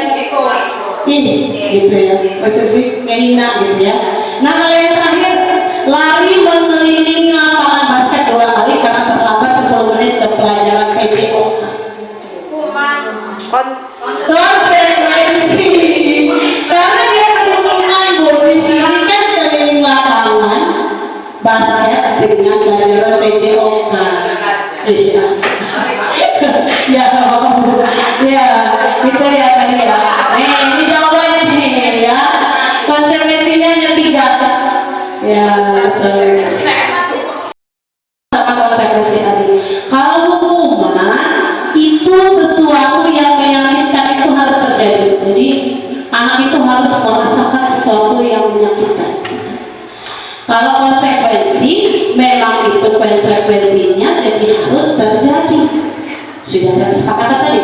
ini gitu ya, posisi ngehina gitu ya. Nah kalau yang terakhir, lari mengelilingi lapangan basket 2 kali karena terlambat 10 menit ke pelajaran PCO. Konsekuensi, karena dia berhubungan Bu, di sini kan keliling lapangan basket dengan pelajaran PCO kan. Iya. Ya apa-apa Bu. Ya, itu ya tadi ya. Ini jawabannya nih ya. Konsekuensinya yang 3. Ya, sama konsekuensi tadi. Kalau hukuman itu sesuatu yang menyakitkan itu harus terjadi. Jadi anak itu harus merasakan sesuatu yang menyakitkan. Kalau konsekuensi memang itu konsekuensinya jadi harus terjadi. Sudah ada kesepakatan tadi.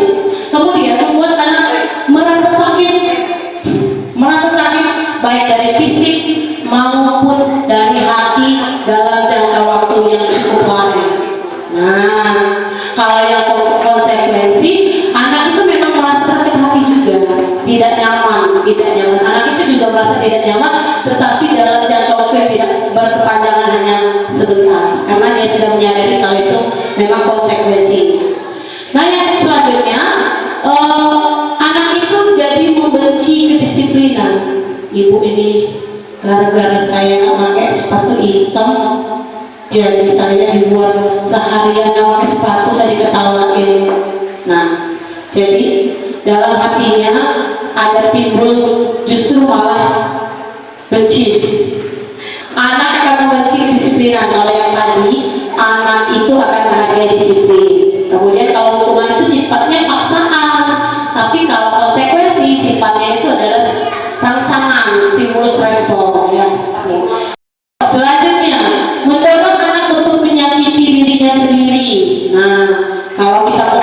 Kemudian membuat anak merasa sakit baik dari fisik maupun dari hati dalam jangka waktu yang cukup lama. Nah, kalau yang konsekuensi, anak itu memang merasa sakit hati juga, tidak nyaman. Anak itu juga merasa tidak nyaman, tetapi dalam jangka waktu yang tidak berkepanjangan hanya sebentar, karena dia sudah menyadari kalau itu memang konsekuensi. Nah, yang selanjutnya, anak itu jadi membenci kedisiplinan. Ibu ini gara-gara saya pakai sepatu hitam, jadi saya dibuat seharian pakai sepatu saya diketawain. Nah, jadi dalam hatinya ada timbul justru malah benci. Anak akan membenci kedisiplinan. Kalau yang tadi, anak itu akan menghargai disiplin. Kemudian kalau hukuman itu sifatnya paksaan, tapi kalau konsekuensi sifatnya itu adalah rangsangan, stimulus respon. Yes. Selanjutnya, mendorong anak untuk menyakiti dirinya sendiri. Nah, kalau kita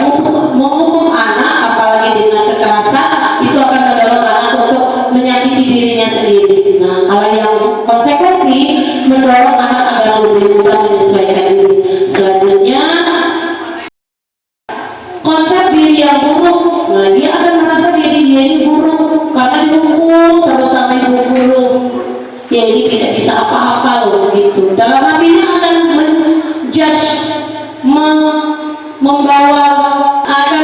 menghukum anak, apalagi dengan kekerasan, itu akan mendorong anak untuk menyakiti dirinya sendiri. Nah, kalau yang konsekuensi, mendorong anak agar lebih mudah menyesuaikan diri. Selanjutnya, konsep diri yang buruk. Nah, dia akan merasa diri dia ini buruk karena dihukum terus sama ibu guru. Ya, ini tidak bisa apa-apa loh gitu. Dalam hatinya akan menjudge, akan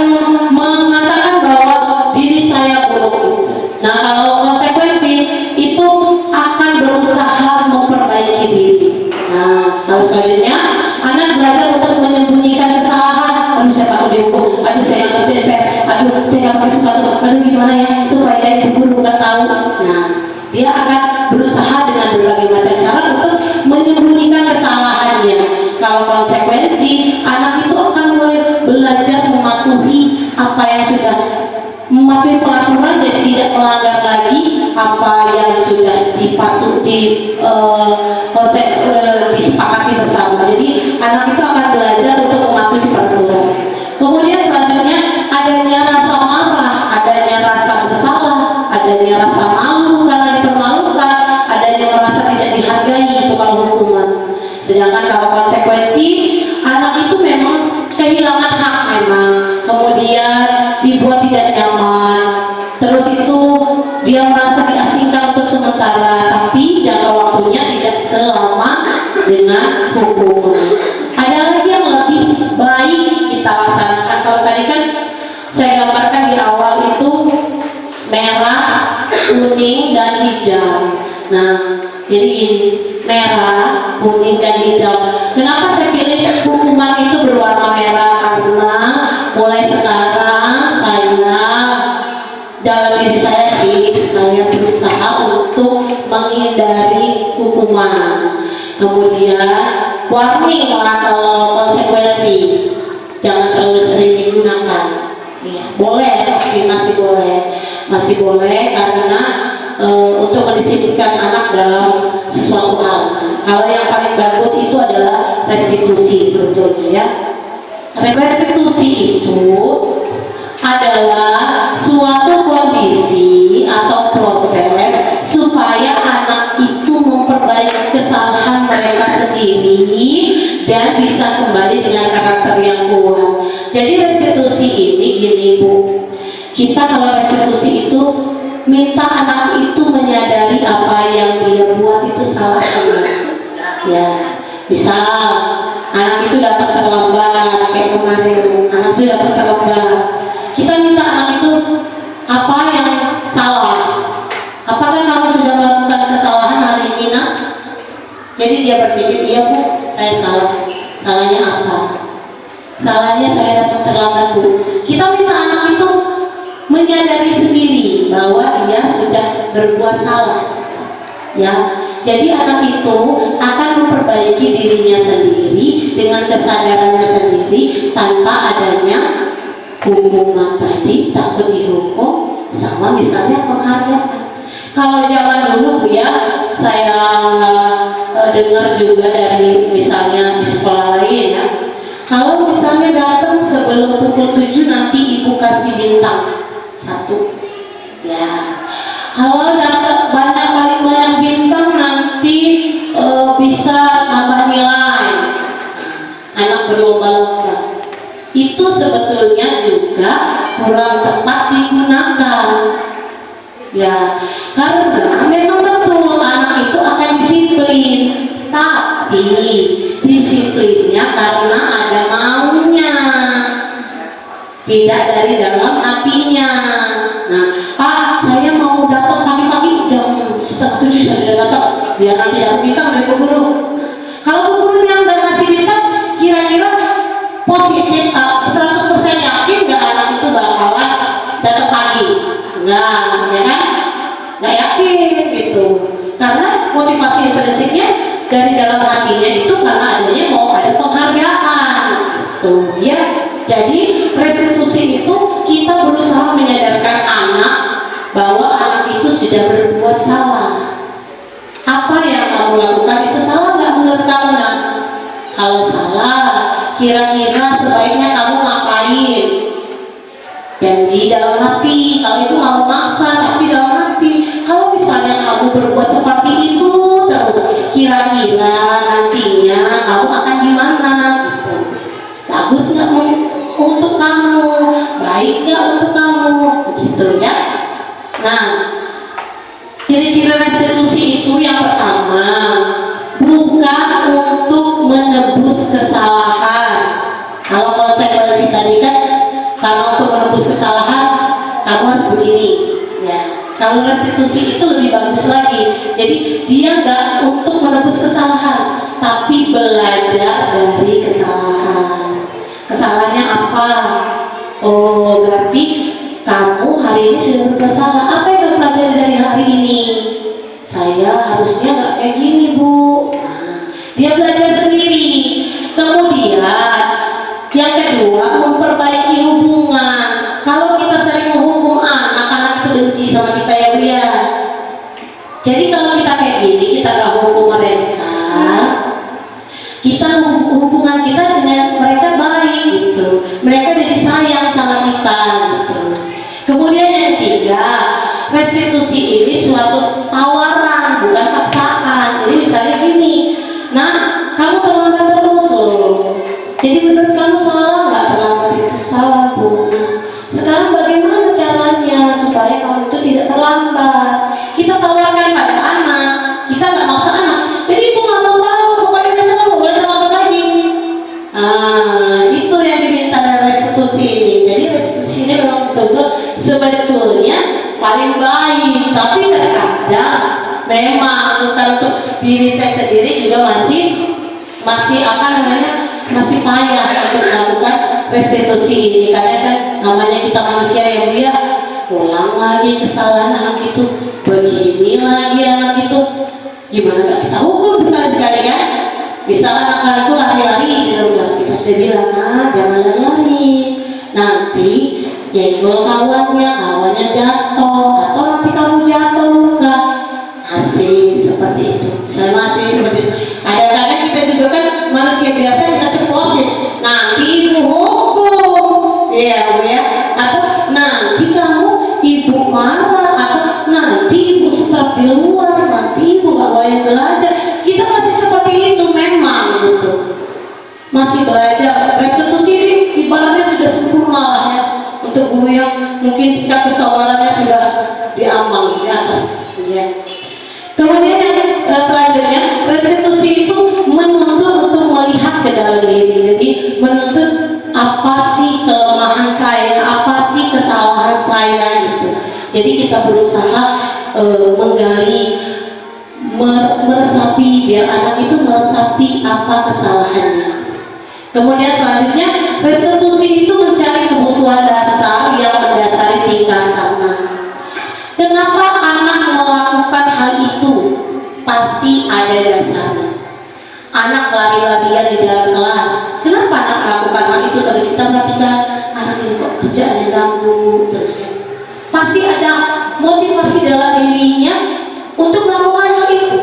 mengatakan bahwa diri saya buruk gitu. Nah, kalau konsekuensi itu akan berusaha memperbaiki diri. Nah, kalau selanjutnya anak belajar untuk menyembunyikan kesalahan. Aduh, saya takut dihukum. Aduh, saya nggak kerja PR. Aduh, saya nggak pakai sepatu. Aduh, gimana ya supaya ibu guru nggak tahu. Nah, dia akan berusaha dengan berbagai macam konsekuensi, anak itu akan mulai belajar mematuhi apa yang sudah mematuhi peraturan, jadi tidak melanggar lagi apa yang sudah disepakati bersama. Jadi anak itu akan belajar untuk mematuhi peraturan. Kemudian selanjutnya adanya rasa marah, adanya rasa bersalah, adanya rasa malu karena dipermalukan, adanya merasa tidak dihargai, itu kalau hukuman. Sedangkan kalau konsekuensi, anak itu memang kehilangan hak memang, kemudian dibuat tidak nyaman, terus itu dia merasa diasingkan untuk sementara, tapi jangka waktunya tidak selama dengan hukuman. Ada lagi yang lebih baik kita laksanakan. Kalau tadi kan saya gambarkan di awal itu merah, kuning, dan hijau. Nah, jadi ini merah, kuning, dan hijau. Kenapa saya pilih hukuman itu berwarna merah? Karena mulai sekarang dalam diri saya berusaha untuk menghindari hukuman. Kemudian warning kalau konsekuensi jangan terlalu sering digunakan. Ya, boleh, tapi masih boleh karena untuk mendisiplinkan anak dalam sesuatu hal. Kalau yang paling bagus itu adalah restitusi sebetulnya ya. Restitusi itu adalah suatu kondisi atau proses supaya anak itu memperbaiki kesalahan mereka sendiri dan bisa kembali dengan karakter yang kuat. Jadi restitusi ini gini Bu, kita kalau restitusi itu minta anak itu menyadari apa yang dia buat itu salah benar. Ya, misal anak itu datang terlambat kayak kemarin, anak itu datang terlambat. Kita minta anak itu apa yang salah. Apakah kamu sudah melakukan kesalahan hari ini nak? Jadi dia berpikir, iya Bu, saya salah. Salahnya apa? Salahnya saya datang terlambat Bu. Kita minta anak itu menyadari sendiri bahwa dia sudah berbuat salah. Ya, jadi anak itu akan memperbaiki dirinya sendiri dengan kesadarannya sendiri tanpa adanya hukuman tadi, takut dihukum sama misalnya penghargaan. Kalau zaman dulu ya, saya dengar juga dari misalnya di sekolah lain ya, kalau misalnya datang sebelum pukul 7 nanti ibu kasih bintang 1 ya. Kalau dapat paling banyak bintang nanti bisa nambah nilai. Anak berlomba-lomba. Itu sebetulnya juga kurang tepat digunakan. Ya, karena memang betul anak itu akan disiplin, tapi disiplinnya karena ada maunya, tidak dari dalam hatinya. Nah, Pak, saya mau datang pagi-pagi jam 6:30 saya sudah datang, biar nanti dapat bintang dari Bu Guru. Kalau Bu Gurunya nggak ngasih bintang, kira-kira positif 100% yakin nggak anak itu bakalan datang pagi? Enggak, ya kan? Nggak yakin gitu. Karena motivasi intrinsiknya dari dalam hatinya itu karena adanya mau ada penghargaan. Tuh ya. Jadi restitusi itu kita berusaha menyadarkan anak bahwa anak itu sudah berbuat salah. Apa yang kamu lakukan itu salah nggak menurut kamu nak? Kalau salah, kira-kira sebaiknya kamu ngapain? Janji dalam hati, kalau itu kamu maksa tapi dalam hati. Kalau misalnya kamu berbuat seperti itu terus, kira-kira nantinya kamu akan gimana? Gitu. Bagus nggak untuk kamu? Baik nggak untuk kamu? Begitu ya. Nah, ciri-ciri restitusi itu yang pertama, bukan untuk menebus kesalahan. Kalau konsekuensi tadi kan, kalau untuk menebus kesalahan kamu harus begini ya. Kalau restitusi itu lebih bagus lagi, jadi dia nggak untuk menebus kesalahan tapi belajar dari kesalahan. Kesalahannya apa? Oh, berarti kamu hari ini sudah berbuat salah. Apa yang kamu pelajari dari hari ini? Saya harusnya nggak kayak gini Bu. Nah, dia belajar sendiri. Kemudian Jadi kalau kita kayak gini, kita gak hukum mereka, kita hubungan kita dengan mereka baik gitu. Mereka jadi sayang sama kita gitu. Kemudian yang ketiga, restitusi ini suatu tawaran, bukan paksaan. Jadi misalnya gini, nah kamu terlambat terus loh. Jadi menurut kamu salah nggak terlambat itu? Salah Bu. Nah, sekarang bagaimana caranya supaya kamu itu tidak terlambat? Kita tawarkan pada anak, kita nggak maksa anak. Jadi ibu nggak mau tahu, pokoknya besok kamu boleh terlambat lagi. Itu yang diminta dari restitusi ini. Jadi restitusi ini memang betul-betul sebetulnya paling baik, tapi terkadang memang bukan untuk diri saya sendiri juga masih apa namanya, masih payah untuk melakukan restitusi ini, karena kan namanya kita manusia yang dia ulang lagi kesalahan anak itu, begini lagi anak itu, gimana gak kita hukum sekali-sekali kan? Misalnya anak itu lari-lari di kelas, kita sudah bilang, nah jangan lari, nanti yenggol kawannya jatuh, atau nanti kamu jatuh luka, masih seperti itu. Misalnya masih seperti itu. Ada kadang kita juga kan manusia biasa, kita ceplosin, nanti ibu hukum, iya Bu ya, atau nanti kamu ibu marah, atau nanti ibu stres di luar, nanti ibu gak boleh belajar. Kita masih seperti itu memang gitu, masih belajar. Restitusi ini ibaratnya sudah sempurna lah ya, untuk guru yang mungkin tingkat kesabarannya sudah diambang di atas ya. Kemudian yang selanjutnya, restitusi itu menuntut untuk melihat ke dalam diri. Jadi menuntut apa sih kelemahan saya, apa sih kesalahan saya gitu. Jadi kita berusaha menggali, meresapi, biar anak itu meresapi apa kesalahannya. Kemudian selanjutnya, restitusi itu mencari kebutuhan dasar yang mendasari tingkat anak. Kenapa anak melakukan hal itu? Pasti ada dasarnya. Anak lari-larian di dalam kelas, kenapa anak melakukan hal itu? Terus kita perhatikan, anak ini kok kerjaannya ganggu terus ya. Pasti ada motivasi dalam dirinya untuk melakukan hal itu.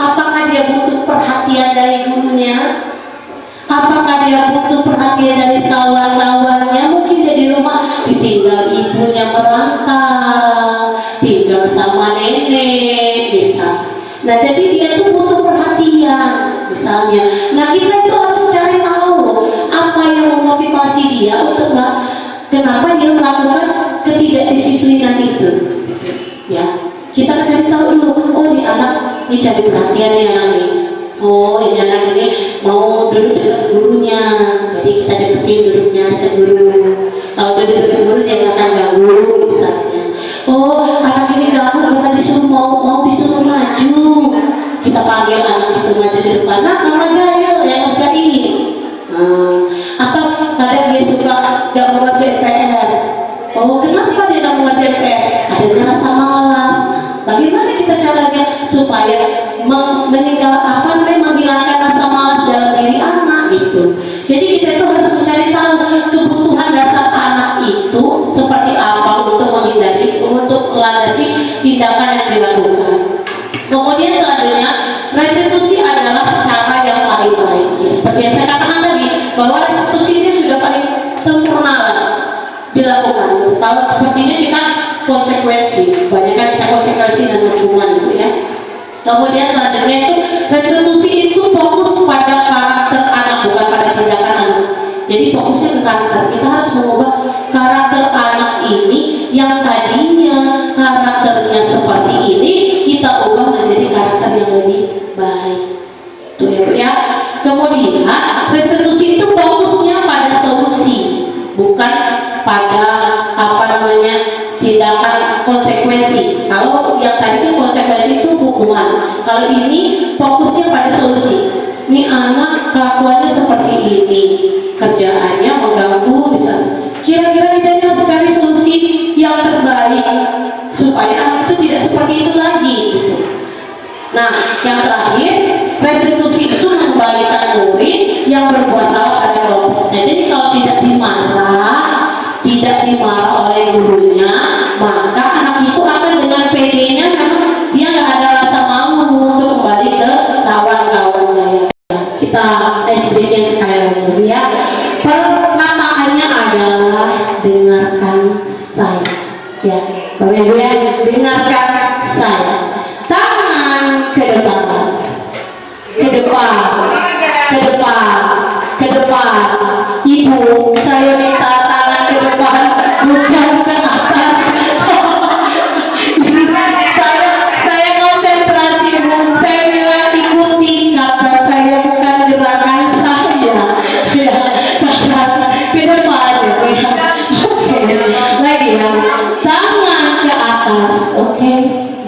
Apakah dia butuh perhatian dari gurunya? Apakah dia butuh perhatian dari kawan-kawannya? Mungkin dia di rumah ditinggal ibunya merantau, tinggal sama nenek misal. Nah jadi dia tuh butuh perhatian misalnya. Nah kita itu harus cari tahu apa yang memotivasi dia untuk kenapa dia melakukan ketidakdisiplinan itu. Ya kita cari tahu dulu. Oh ini anak ini cari perhatian ya anak ini. Oh ini anak ini mau duduk dekat gurunya, jadi kita deketin duduknya dekat guru. Kalau duduk dekat guru dia nggak akan ganggu misalnya. Oh anak ini ganggu karena disuruh mau disuruh maju, kita panggil anak itu maju di depan. Nah kamu aja yang ngerjain. Atau kadang dia suka nggak mau ngerjain PR. Oh kenapa dia nggak mau ngerjain PR? Ada rasa malas. Bagaimana kita caranya supaya menghilangkan rasa malas dalam diri anak gitu. Jadi kita itu harus mencari tahu kebutuhan dasar anak itu seperti apa untuk menghindari, untuk melandasi tindakan yang dilakukan. Kemudian selanjutnya, restitusi adalah cara yang paling baik. Ya, seperti yang saya katakan tadi, bahwa restitusi ini sudah paling sempurna lah dilakukan. Kalau seperti ini kita konsekuensi, banyak kan kita konsekuensi dan hukuman gitu ya. Kemudian selanjutnya itu restitusi itu fokus pada karakter anak, bukan pada tindakan anak. Jadi fokusnya ke karakter. Kita harus mengubah karakter anak ini yang tadinya karakternya seperti ini, kita ubah menjadi karakter yang lebih baik. Itu ya Bu ya. Kemudian restitusi itu fokusnya pada solusi, bukan pada apa namanya tindakan konsekuensi. Kalau yang tadi itu konsekuensi itu hukuman. Kalau ini fokusnya pada solusi. Ini anak kelakuannya seperti ini, kerjaannya mengganggu misalnya. Kira-kira kita ini harus cari solusi yang terbaik supaya anak itu tidak seperti itu lagi gitu. Nah, yang terakhir, restitusi itu mengembalikan murid yang berbuat salah pada kelompoknya. Jadi kalau tidak dimarah oleh gurunya, maka anak itu akan dengan PD-nya memang dia nggak ada rasa tangan. Ke depan, ke depan, ke depan. Ibu, saya minta tangan ke depan, bukan ke atas. saya konsentrasi, Bu. Saya bilang ikuti kata saya, bukan gerakan saya. Ya, ke depan ya. Oke, lagi ya. Tangan ke atas, oke.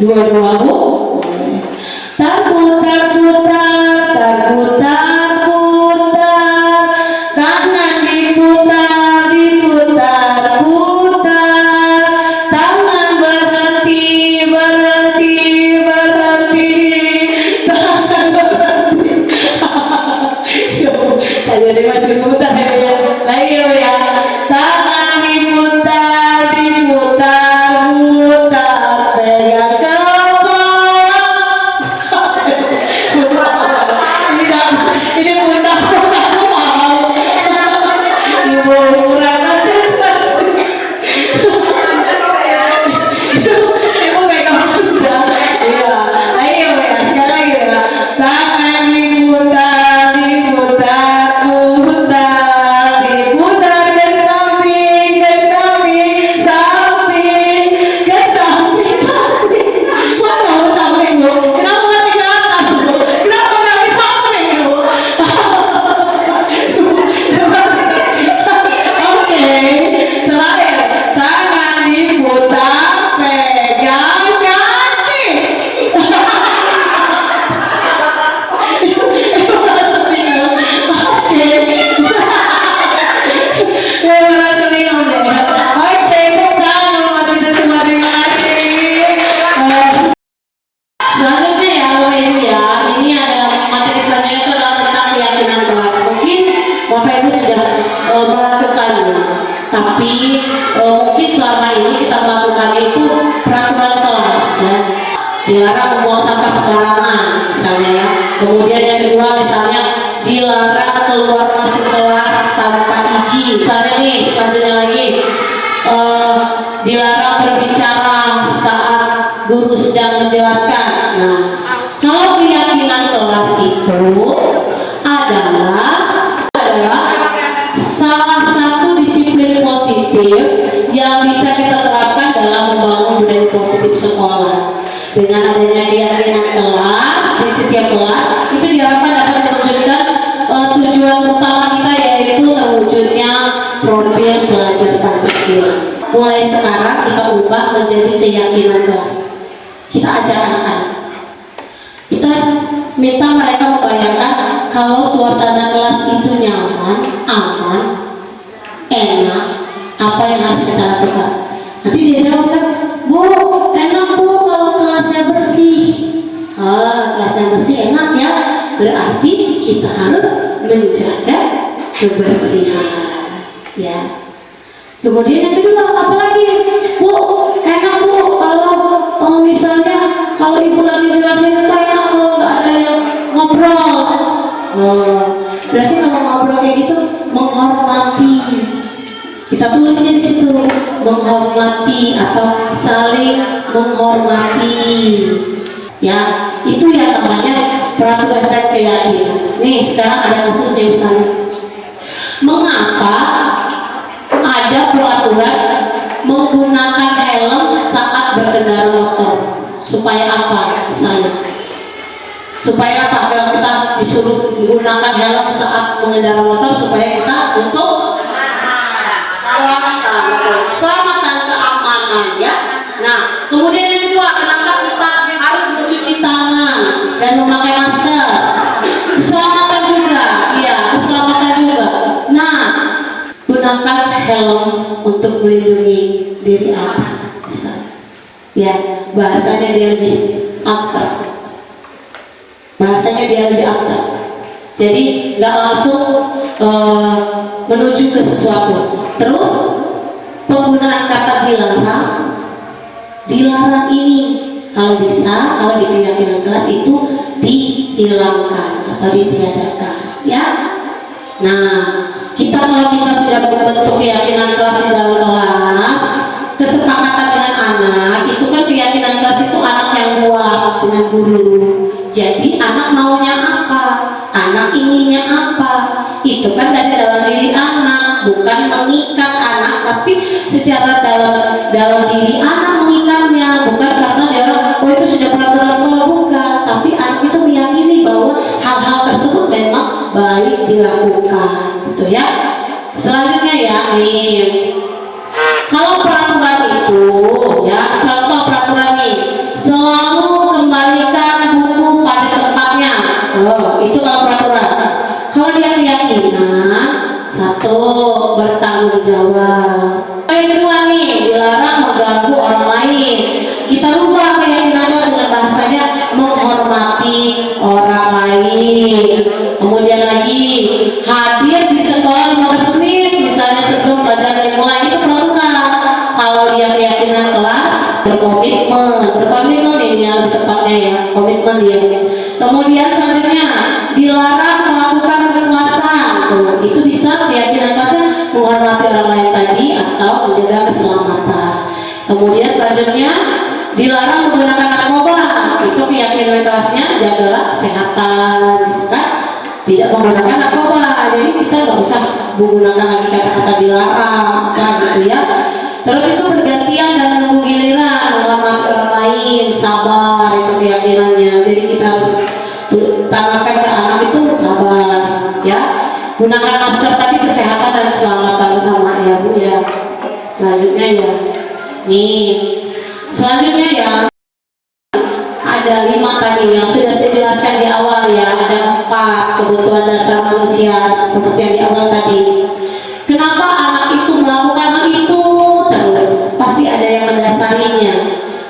Dua-dua, Bu. Terputar, putar, terputar, putar. Tangan diputar, diputar, putar. Tangan berhenti, berhenti, berhenti. Tangan berhenti. Jadi masih putar ya. Lagi ya. Tangan diputar, diputar, putar. Pegang ke ini bunda aku mau ibu kurang konsentrasi ibu pegang bunda iya lagi ya sekali lagi ya tangan diputar diputar putar diputar ke samping samping samping ke samping samping mana samping Bu kenapa masih ke atas Bu kenapa nggak di samping Bu. Oke, terakhir tangan diputar, pegang kaki. Ibu merasa bingung. Oke, ibu merasa bingung deh. Oke, tepuk tangan buat kita semua, terima kasih. Selanjutnya ya Bapak Ibu ya, ini ada materi selanjutnya itu adalah tentang keyakinan kelas. Mungkin Bapak Ibu sudah melakukannya, tapi mungkin selama ini kita melakukannya itu peraturan kelas ya. Dilarang membuang sampah sembarangan misalnya ya. Kemudian yang kedua misalnya dilarang keluar masuk kelas tanpa izin. Misalnya nih, selanjutnya lagi dilarang berbicara saat guru sedang menjelaskan. Nah, kalau keyakinan kelas itu adalah salah satu disiplin positif yang bisa kita terapkan dalam membangun budaya positif sekolah. Dengan adanya keyakinan kelas di setiap kelas itu diharapkan dapat mewujudkan tujuan utama kita, yaitu terwujudnya profil belajar Pancasila. Mulai sekarang kita ubah menjadi keyakinan kelas. Kita ajar anak-anak, kita minta mereka membayangkan kalau suasana kelas itu nyaman, aman, enak, apa yang harus kita lakukan. Nanti dia jawab kan, Bu, enak Bu kalau kelasnya bersih. Kelasnya bersih enak ya, berarti kita harus menjaga kebersihan ya. Kemudian yang kedua, apa lagi? Bu, enak Bu kalau misalnya kalau ibu lagi jelasin itu enak kalau nggak ada yang ngobrol. Berarti kalau ngobrol kayak gitu menghormati. Kita tulisnya di situ menghormati atau saling menghormati. Ya, itu yang namanya peraturan dan keyakinan. Nih sekarang ada kasusnya misalnya. Mengapa ada peraturan menggunakan helm saat berkendara motor? Supaya apa misalnya? Supaya apa? Kalau kita disuruh menggunakan helm saat mengendara motor supaya kita untuk keselamatan, keamanan ya. Nah, kemudian yang kedua, kenapa kita harus mencuci tangan dan memakai masker? Keselamatan juga, iya, keselamatan juga. Nah, gunakan helm untuk melindungi diri Anda. Ya, bahasanya dia lebih abstrak. Bahasanya dia lebih abstrak. Jadi nggak langsung menuju ke sesuatu. Terus penggunaan kata dilarang ini kalau bisa, kalau di keyakinan kelas itu dihilangkan atau ditiadakan ya. Nah, kalau kita sudah membentuk keyakinan kelas di dalam kelas, kesepakatan dengan anak itu kan keyakinan kelas itu anak yang kuat dengan guru. Jadi anak maunya apa, anak inginnya apa, itu kan dari dalam diri anak, bukan mengikat anak, tapi secara dalam diri anak mengikatnya, bukan karena dia orang oh itu sudah peraturan sekolah, bukan, tapi anak itu meyakini bahwa hal-hal tersebut memang baik dilakukan, gitu ya. Selanjutnya ya, nih, kalau peraturan itu, ya, contoh peraturan nih, selalu kembalikan buku pada tempatnya. Oh, itu kalau peraturan. Kalau dia keyakinan, satu, bertanggung jawab. Yang kedua nih, dilarang mengganggu orang lain. Kita rubah keyakinan kita dengan bahasanya menghormati orang lain. Kemudian lagi, hadir di sekolah 15 menit, misalnya sebelum pelajaran dimulai, itu peraturan. Kalau dia keyakinan kelas, berkomitmen ini yang tepatnya ya, komitmen dia. Kemudian selanjutnya dilarang melakukan kekerasan. Tuh, itu bisa keyakinan kelasnya menghormati orang lain tadi atau menjaga keselamatan. Kemudian selanjutnya dilarang menggunakan narkoba. Itu keyakinan kelasnya jagalah kesehatan, gitu kan? Tidak menggunakan narkoba. Jadi kita nggak usah menggunakan lagi kata-kata dilarang, apa gitu ya. Terus itu bergantian dan menunggu giliran, menghormati orang lain, sabar, itu keyakinannya. Jadi kita harus tanamkan ke anak itu sabar, ya. Gunakan masker tadi kesehatan dan keselamatan sama ya Bu ya. Selanjutnya ya, nih, selanjutnya ya ada 5 tadi yang sudah saya jelaskan di awal ya. Ada 4 kebutuhan dasar manusia seperti yang di awal tadi. Kenapa anak itu melakukan hal itu? Terus pasti ada yang mendasarinya.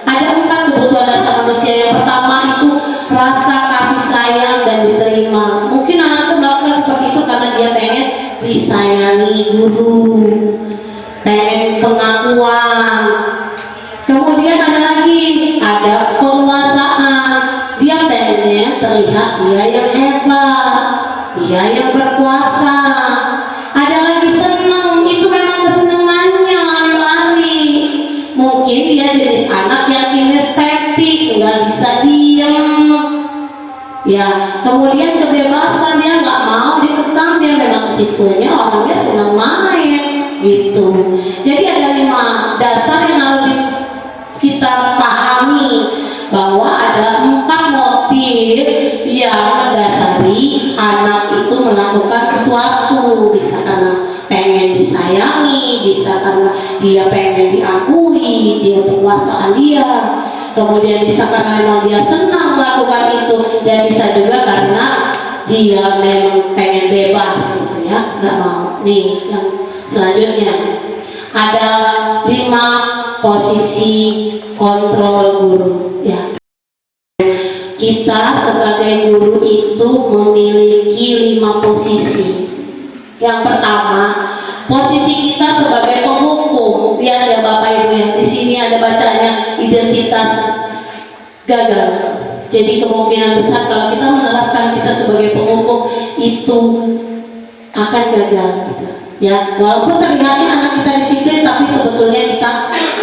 Ada 4 kebutuhan dasar manusia. Yang pertama itu rasa kasih sayang dan diterima. Mungkin anak itu melakukan seperti itu karena dia pengen disayangi guru, pengen pengakuan. Kemudian ada lagi, ada penguasaan. Dia pengen terlihat dia yang hebat, dia yang berkuasa. Ada lagi senang, itu memang kesenangannya lari-lari. Mungkin dia jenis anak yang kinestetik, nggak bisa diem. Ya, kemudian kebebasan, dia nggak mau dikekang, dia memang tipenya orangnya senang main, gitu. Jadi ada 5 dasar yang harus kita pahami, bahwa ada 4 motif yang mendasari anak itu melakukan sesuatu. Bisa karena pengen disayangi, bisa karena dia pengen diakui, dia penguasaan dia. Kemudian bisa karena memang dia senang melakukan itu, dan bisa juga karena dia memang pengen bebas gitu ya, nggak mau. Nih yang selanjutnya ada 5 posisi kontrol guru ya. Kita sebagai guru itu memiliki 5 posisi. Yang pertama, posisi kita sebagai penghukum. Lihat ya Bapak Ibu ya, di sini ada bacanya identitas gagal. Jadi kemungkinan besar kalau kita menerapkan kita sebagai penghukum itu akan gagal gitu. Ya, walaupun terlihatnya anak kita disiplin, tapi sebetulnya kita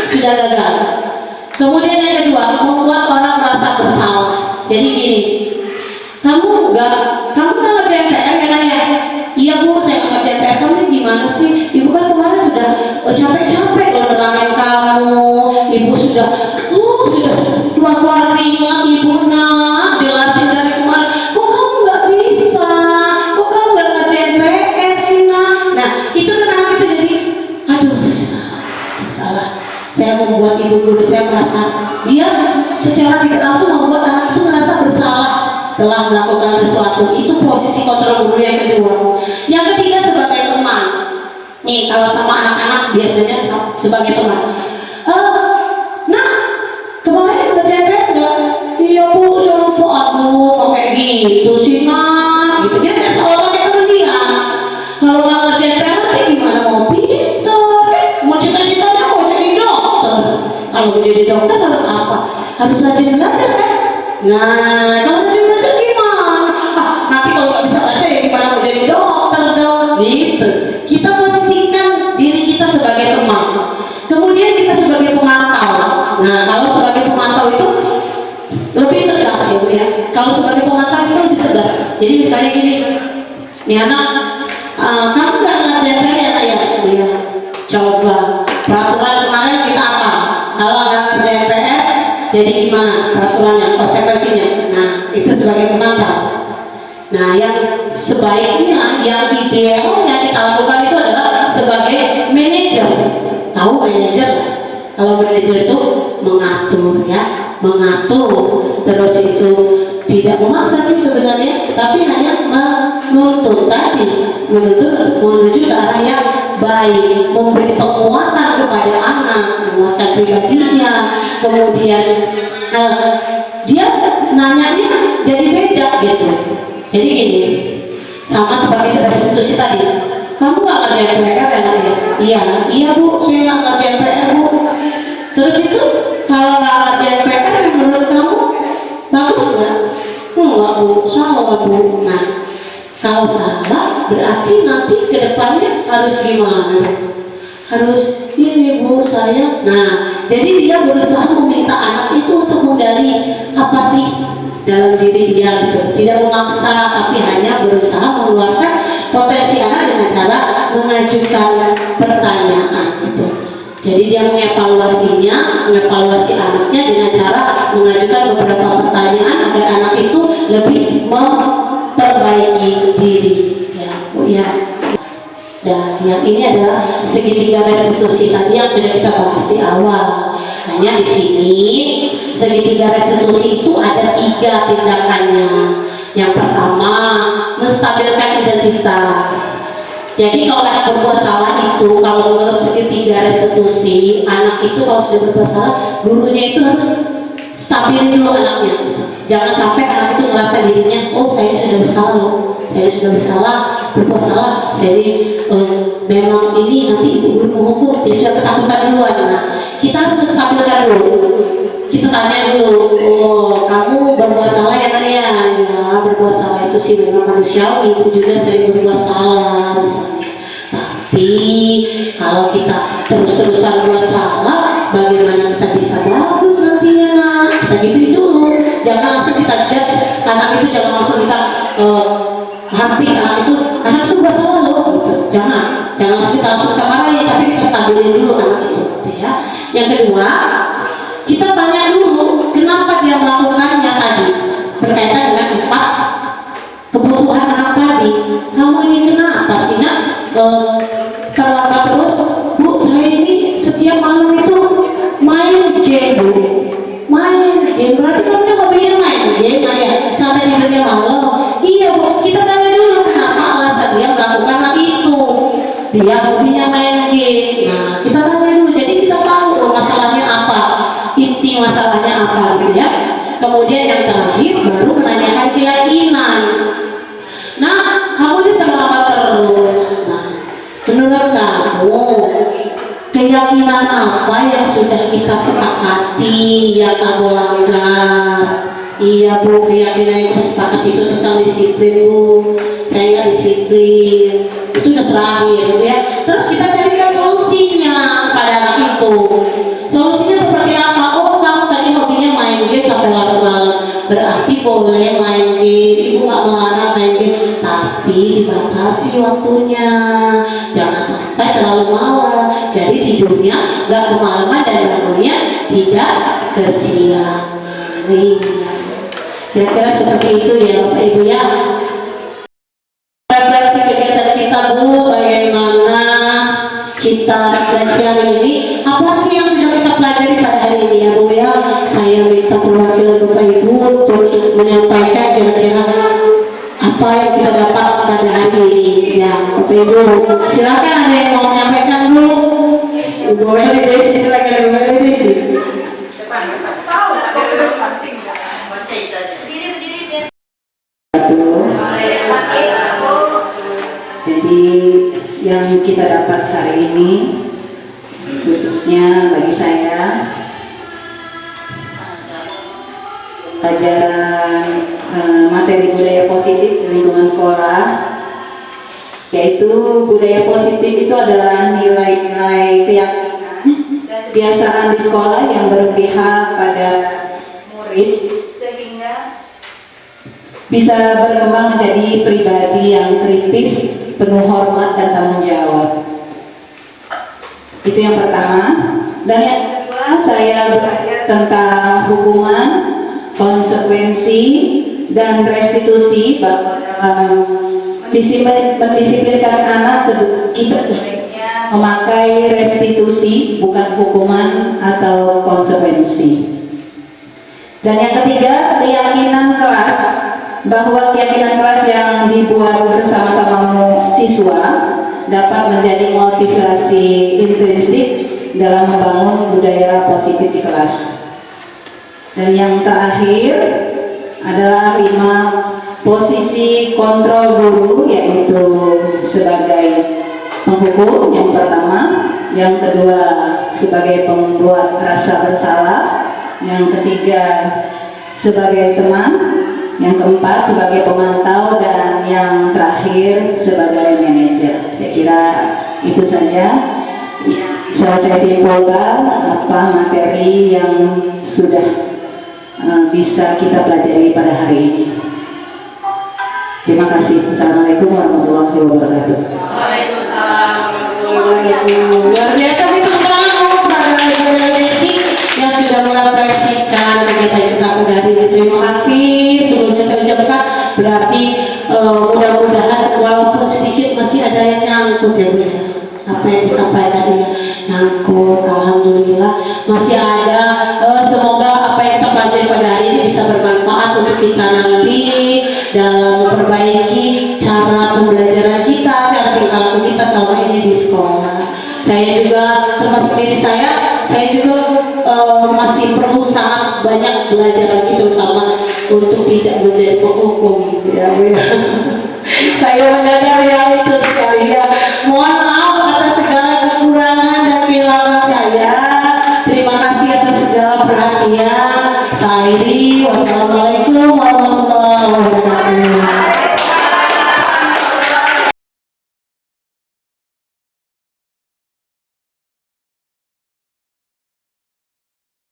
sudah gagal. Kemudian yang kedua, membuat orang merasa bersalah. Jadi gini, kamu nggak ngerjain PR kan ya? Iya Bu, saya nggak ngerjain PR. Kamu ini gimana sih? Ibu kan kemarin sudah capek-capek loh nerangin kamu. Ibu sudah keluar keringat Ibu nak, jelasin dari kemarin. Kok kamu nggak bisa? Kok kamu nggak ngerjain PR sih nak? Nah, itu kan anak kita jadi, aduh saya salah. Saya membuat ibu guru saya merasa, dia secara tidak langsung membuat anak itu merasa bersalah telah melakukan sesuatu. Itu posisi kontrol guru yang kedua. Yang ketiga sebagai teman. Nih kalau sama anak-anak biasanya sebagai teman. Nah kemarin ngerjain nggak? Iya Bu, saya lupa. Aduh kok kayak gitu sih nak? Gitu dia kayak seolah kayak teman dia. Kalau nggak ngerjain PR gimana mau pintar? Mau cita-citanya mau jadi dokter. Kalau mau jadi dokter harus apa? Harus rajin belajar kan? Nah, kalau rajin belajar gimana? Nanti kalau nggak bisa baca ya gimana mau jadi dokter dong? Gitu. Kita posisikan diri kita sebagai teman. Kemudian kita sebagai pemantau. Nah, kalau sebagai pemantau itu lebih ya. Kalau sebagai pengantar kita lebih tegas. Jadi misalnya gini, nih anak, kamu nggak ngerjain PR ya nak ya? Iya. Coba peraturan kemarin kita apa? Kalau nggak ngerjain PR, jadi gimana peraturannya, konsekuensinya? Nah itu sebagai pengantar. Nah yang sebaiknya, yang idealnya kita lakukan itu adalah sebagai manajer. Tahu manajer? Kalau manajer itu mengatur ya, mengatur, terus itu tidak memaksa sih sebenarnya, tapi hanya menuntut tadi, menuntut untuk menuju ke arah yang baik, memberi penguatan kepada anak, penguatan pribadinya, kemudian dia nanyanya jadi beda gitu. Jadi gini, sama seperti restitusi tadi, kamu nggak ngerjain PR ya nak ya? Iya bu, saya nggak ngerjain PR bu. Terus itu kalau nggak ngerjain PR menurut kamu bagus nggak? Enggak bu, salah bu. Nah kalau salah berarti nanti kedepannya harus gimana? Harus ini bu saya. Nah jadi dia berusaha meminta anak itu untuk menggali apa sih dalam diri dia gitu, tidak memaksa tapi hanya berusaha mengeluarkan potensi anak dengan cara mengajukan pertanyaan gitu. Jadi dia mengevaluasi anaknya dengan cara mengajukan beberapa pertanyaan agar anak itu lebih memperbaiki diri ya Bu ya. Dan yang ini adalah segitiga restitusi tadi yang sudah kita bahas di awal. Hanya di sini segitiga restitusi itu ada 3 tindakannya. Yang pertama, menstabilkan identitas. Jadi kalau anak berbuat salah itu, kalau menurut segitiga restitusi, anak itu kalau sudah berbuat salah, gurunya itu harus stabilin dulu anaknya gitu. Jangan sampai anak itu ngerasa dirinya, oh saya sudah bersalah loh, saya sudah bersalah, berbuat salah, jadi memang ini nanti ibu guru menghukum, dia sudah ketakutan duluan. Nah, kita harus menstabilkan dulu. Kita tanya dulu, oh kamu berbuat salah ya nak ya? Ya berbuat salah itu sih memang manusiawi, ibu juga sering berbuat salah misalnya. Tapi kalau kita terus-terusan buat salah, bagaimana kita bisa bagus nantinya nak? Kita gituin dulu, jangan langsung kita judge anak itu, jangan langsung kita hati anak itu buat salah loh gitu. Jangan langsung kita marahin, tapi kita stabilin dulu anak itu gitu ya. Yang kedua, kita tanya dulu kenapa dia melakukannya tadi, berkaitan dengan 4 kebutuhan anak tadi. Kamu ini kenapa sih nak terlambat terus? Bu, saya ini setiap malam itu main game bu. Main game, berarti kamu udah hobinya main game ya? Sampai tidurnya malam. Iya bu, kita tanya dulu kenapa alasan dia melakukan hal itu. Dia hobinya main game. Nah kita tanya dulu, jadi kita tahu masalahnya apa, inti masalahnya apa gitu ya. Kemudian yang terakhir baru menanyakan keyakinan. Nah kamu ini terlambat terus. Nah menurut kamu keyakinan apa yang sudah kita sepakati yang kamu langgar? Iya bu, keyakinan yang kita sepakati itu tentang disiplin bu. Saya nggak disiplin, itu udah terakhir ya. Terus kita carikan solusinya pada anak itu. Solusinya seperti apa? Oh kamu tadi hobinya main game sampai larut malam, berarti boleh main game. Ibu nggak melarang main game, tapi dibatasi waktunya. Jangan sampai terlalu malam, jadi tidurnya nggak kemalaman dan bangunnya tidak kesiangan. Kira-kira seperti itu ya Bapak Ibu ya. Refleksi kegiatan kita Bu, bagaimana kita refleksi hari ini, apa sih yang sudah kita pelajari pada hari ini ya Bu ya. Saya minta perwakilan Bapak Ibu untuk menyampaikan kira-kira apa yang kita dapat pada hari ini ya Bapak Ibu. Silakan ada yang mau menyampaikan Bu. Ibu Eli Desi, silakan Ibu Eli Desi.
Jadi yang kita dapat hari ini khususnya bagi saya pelajaran materi budaya positif di lingkungan sekolah, yaitu budaya positif itu adalah nilai-nilai keyakinan dan kebiasaan di sekolah yang berpihak pada murid sehingga
bisa berkembang menjadi pribadi yang kritis, penuh hormat dan tanggung jawab. Itu yang pertama. Dan yang kedua, saya belajar tentang hukuman, konsekuensi, dan restitusi bahwa dalam mendisiplinkan anak kita sebaiknya memakai restitusi, bukan hukuman atau konsekuensi. Dan yang ketiga, keyakinan kelas, bahwa keyakinan kelas yang dibuat bersama-sama siswa dapat menjadi motivasi intrinsik dalam membangun budaya positif di kelas. Dan yang terakhir adalah 5 posisi kontrol guru, yaitu sebagai penghukum yang pertama, yang kedua sebagai pembuat rasa bersalah, yang ketiga sebagai teman, yang keempat sebagai pemantau, dan yang terakhir sebagai manajer. Saya kira itu saja bisa saya simpulkan apa materi yang sudah bisa kita pelajari pada hari ini. Terima kasih. Assalamualaikum warahmatullahi wabarakatuh.
Waalaikumsalam warahmatullahi wabarakatuh. Luar biasa, itu bukan kepada Ibu Desi yang sudah merefleksikan kegiatan kita pada hari ini. Terima kasih. Sebelumnya saya ucapkan berarti mudah-mudahan walaupun sedikit masih ada yang nyangkut ya Bu ya. Apa yang disampaikan ya nyangkut, alhamdulillah masih ada. Semoga apa yang kita pelajari pada hari ini bisa bermanfaat untuk kita nanti dalam memperbaiki cara pembelajaran kita, cara tingkah laku kita selama ini di sekolah. Saya juga termasuk diri saya juga masih perlu sangat banyak belajar lagi, terutama untuk tidak menjadi penghukum gitu ya Bu ya. Saya menyadari hal itu sekali ya. Mohon maaf atas segala kekurangan dan kehilangan saya. Terima kasih atas segala perhatian. Wassalamualaikum warahmatullahi wabarakatuh.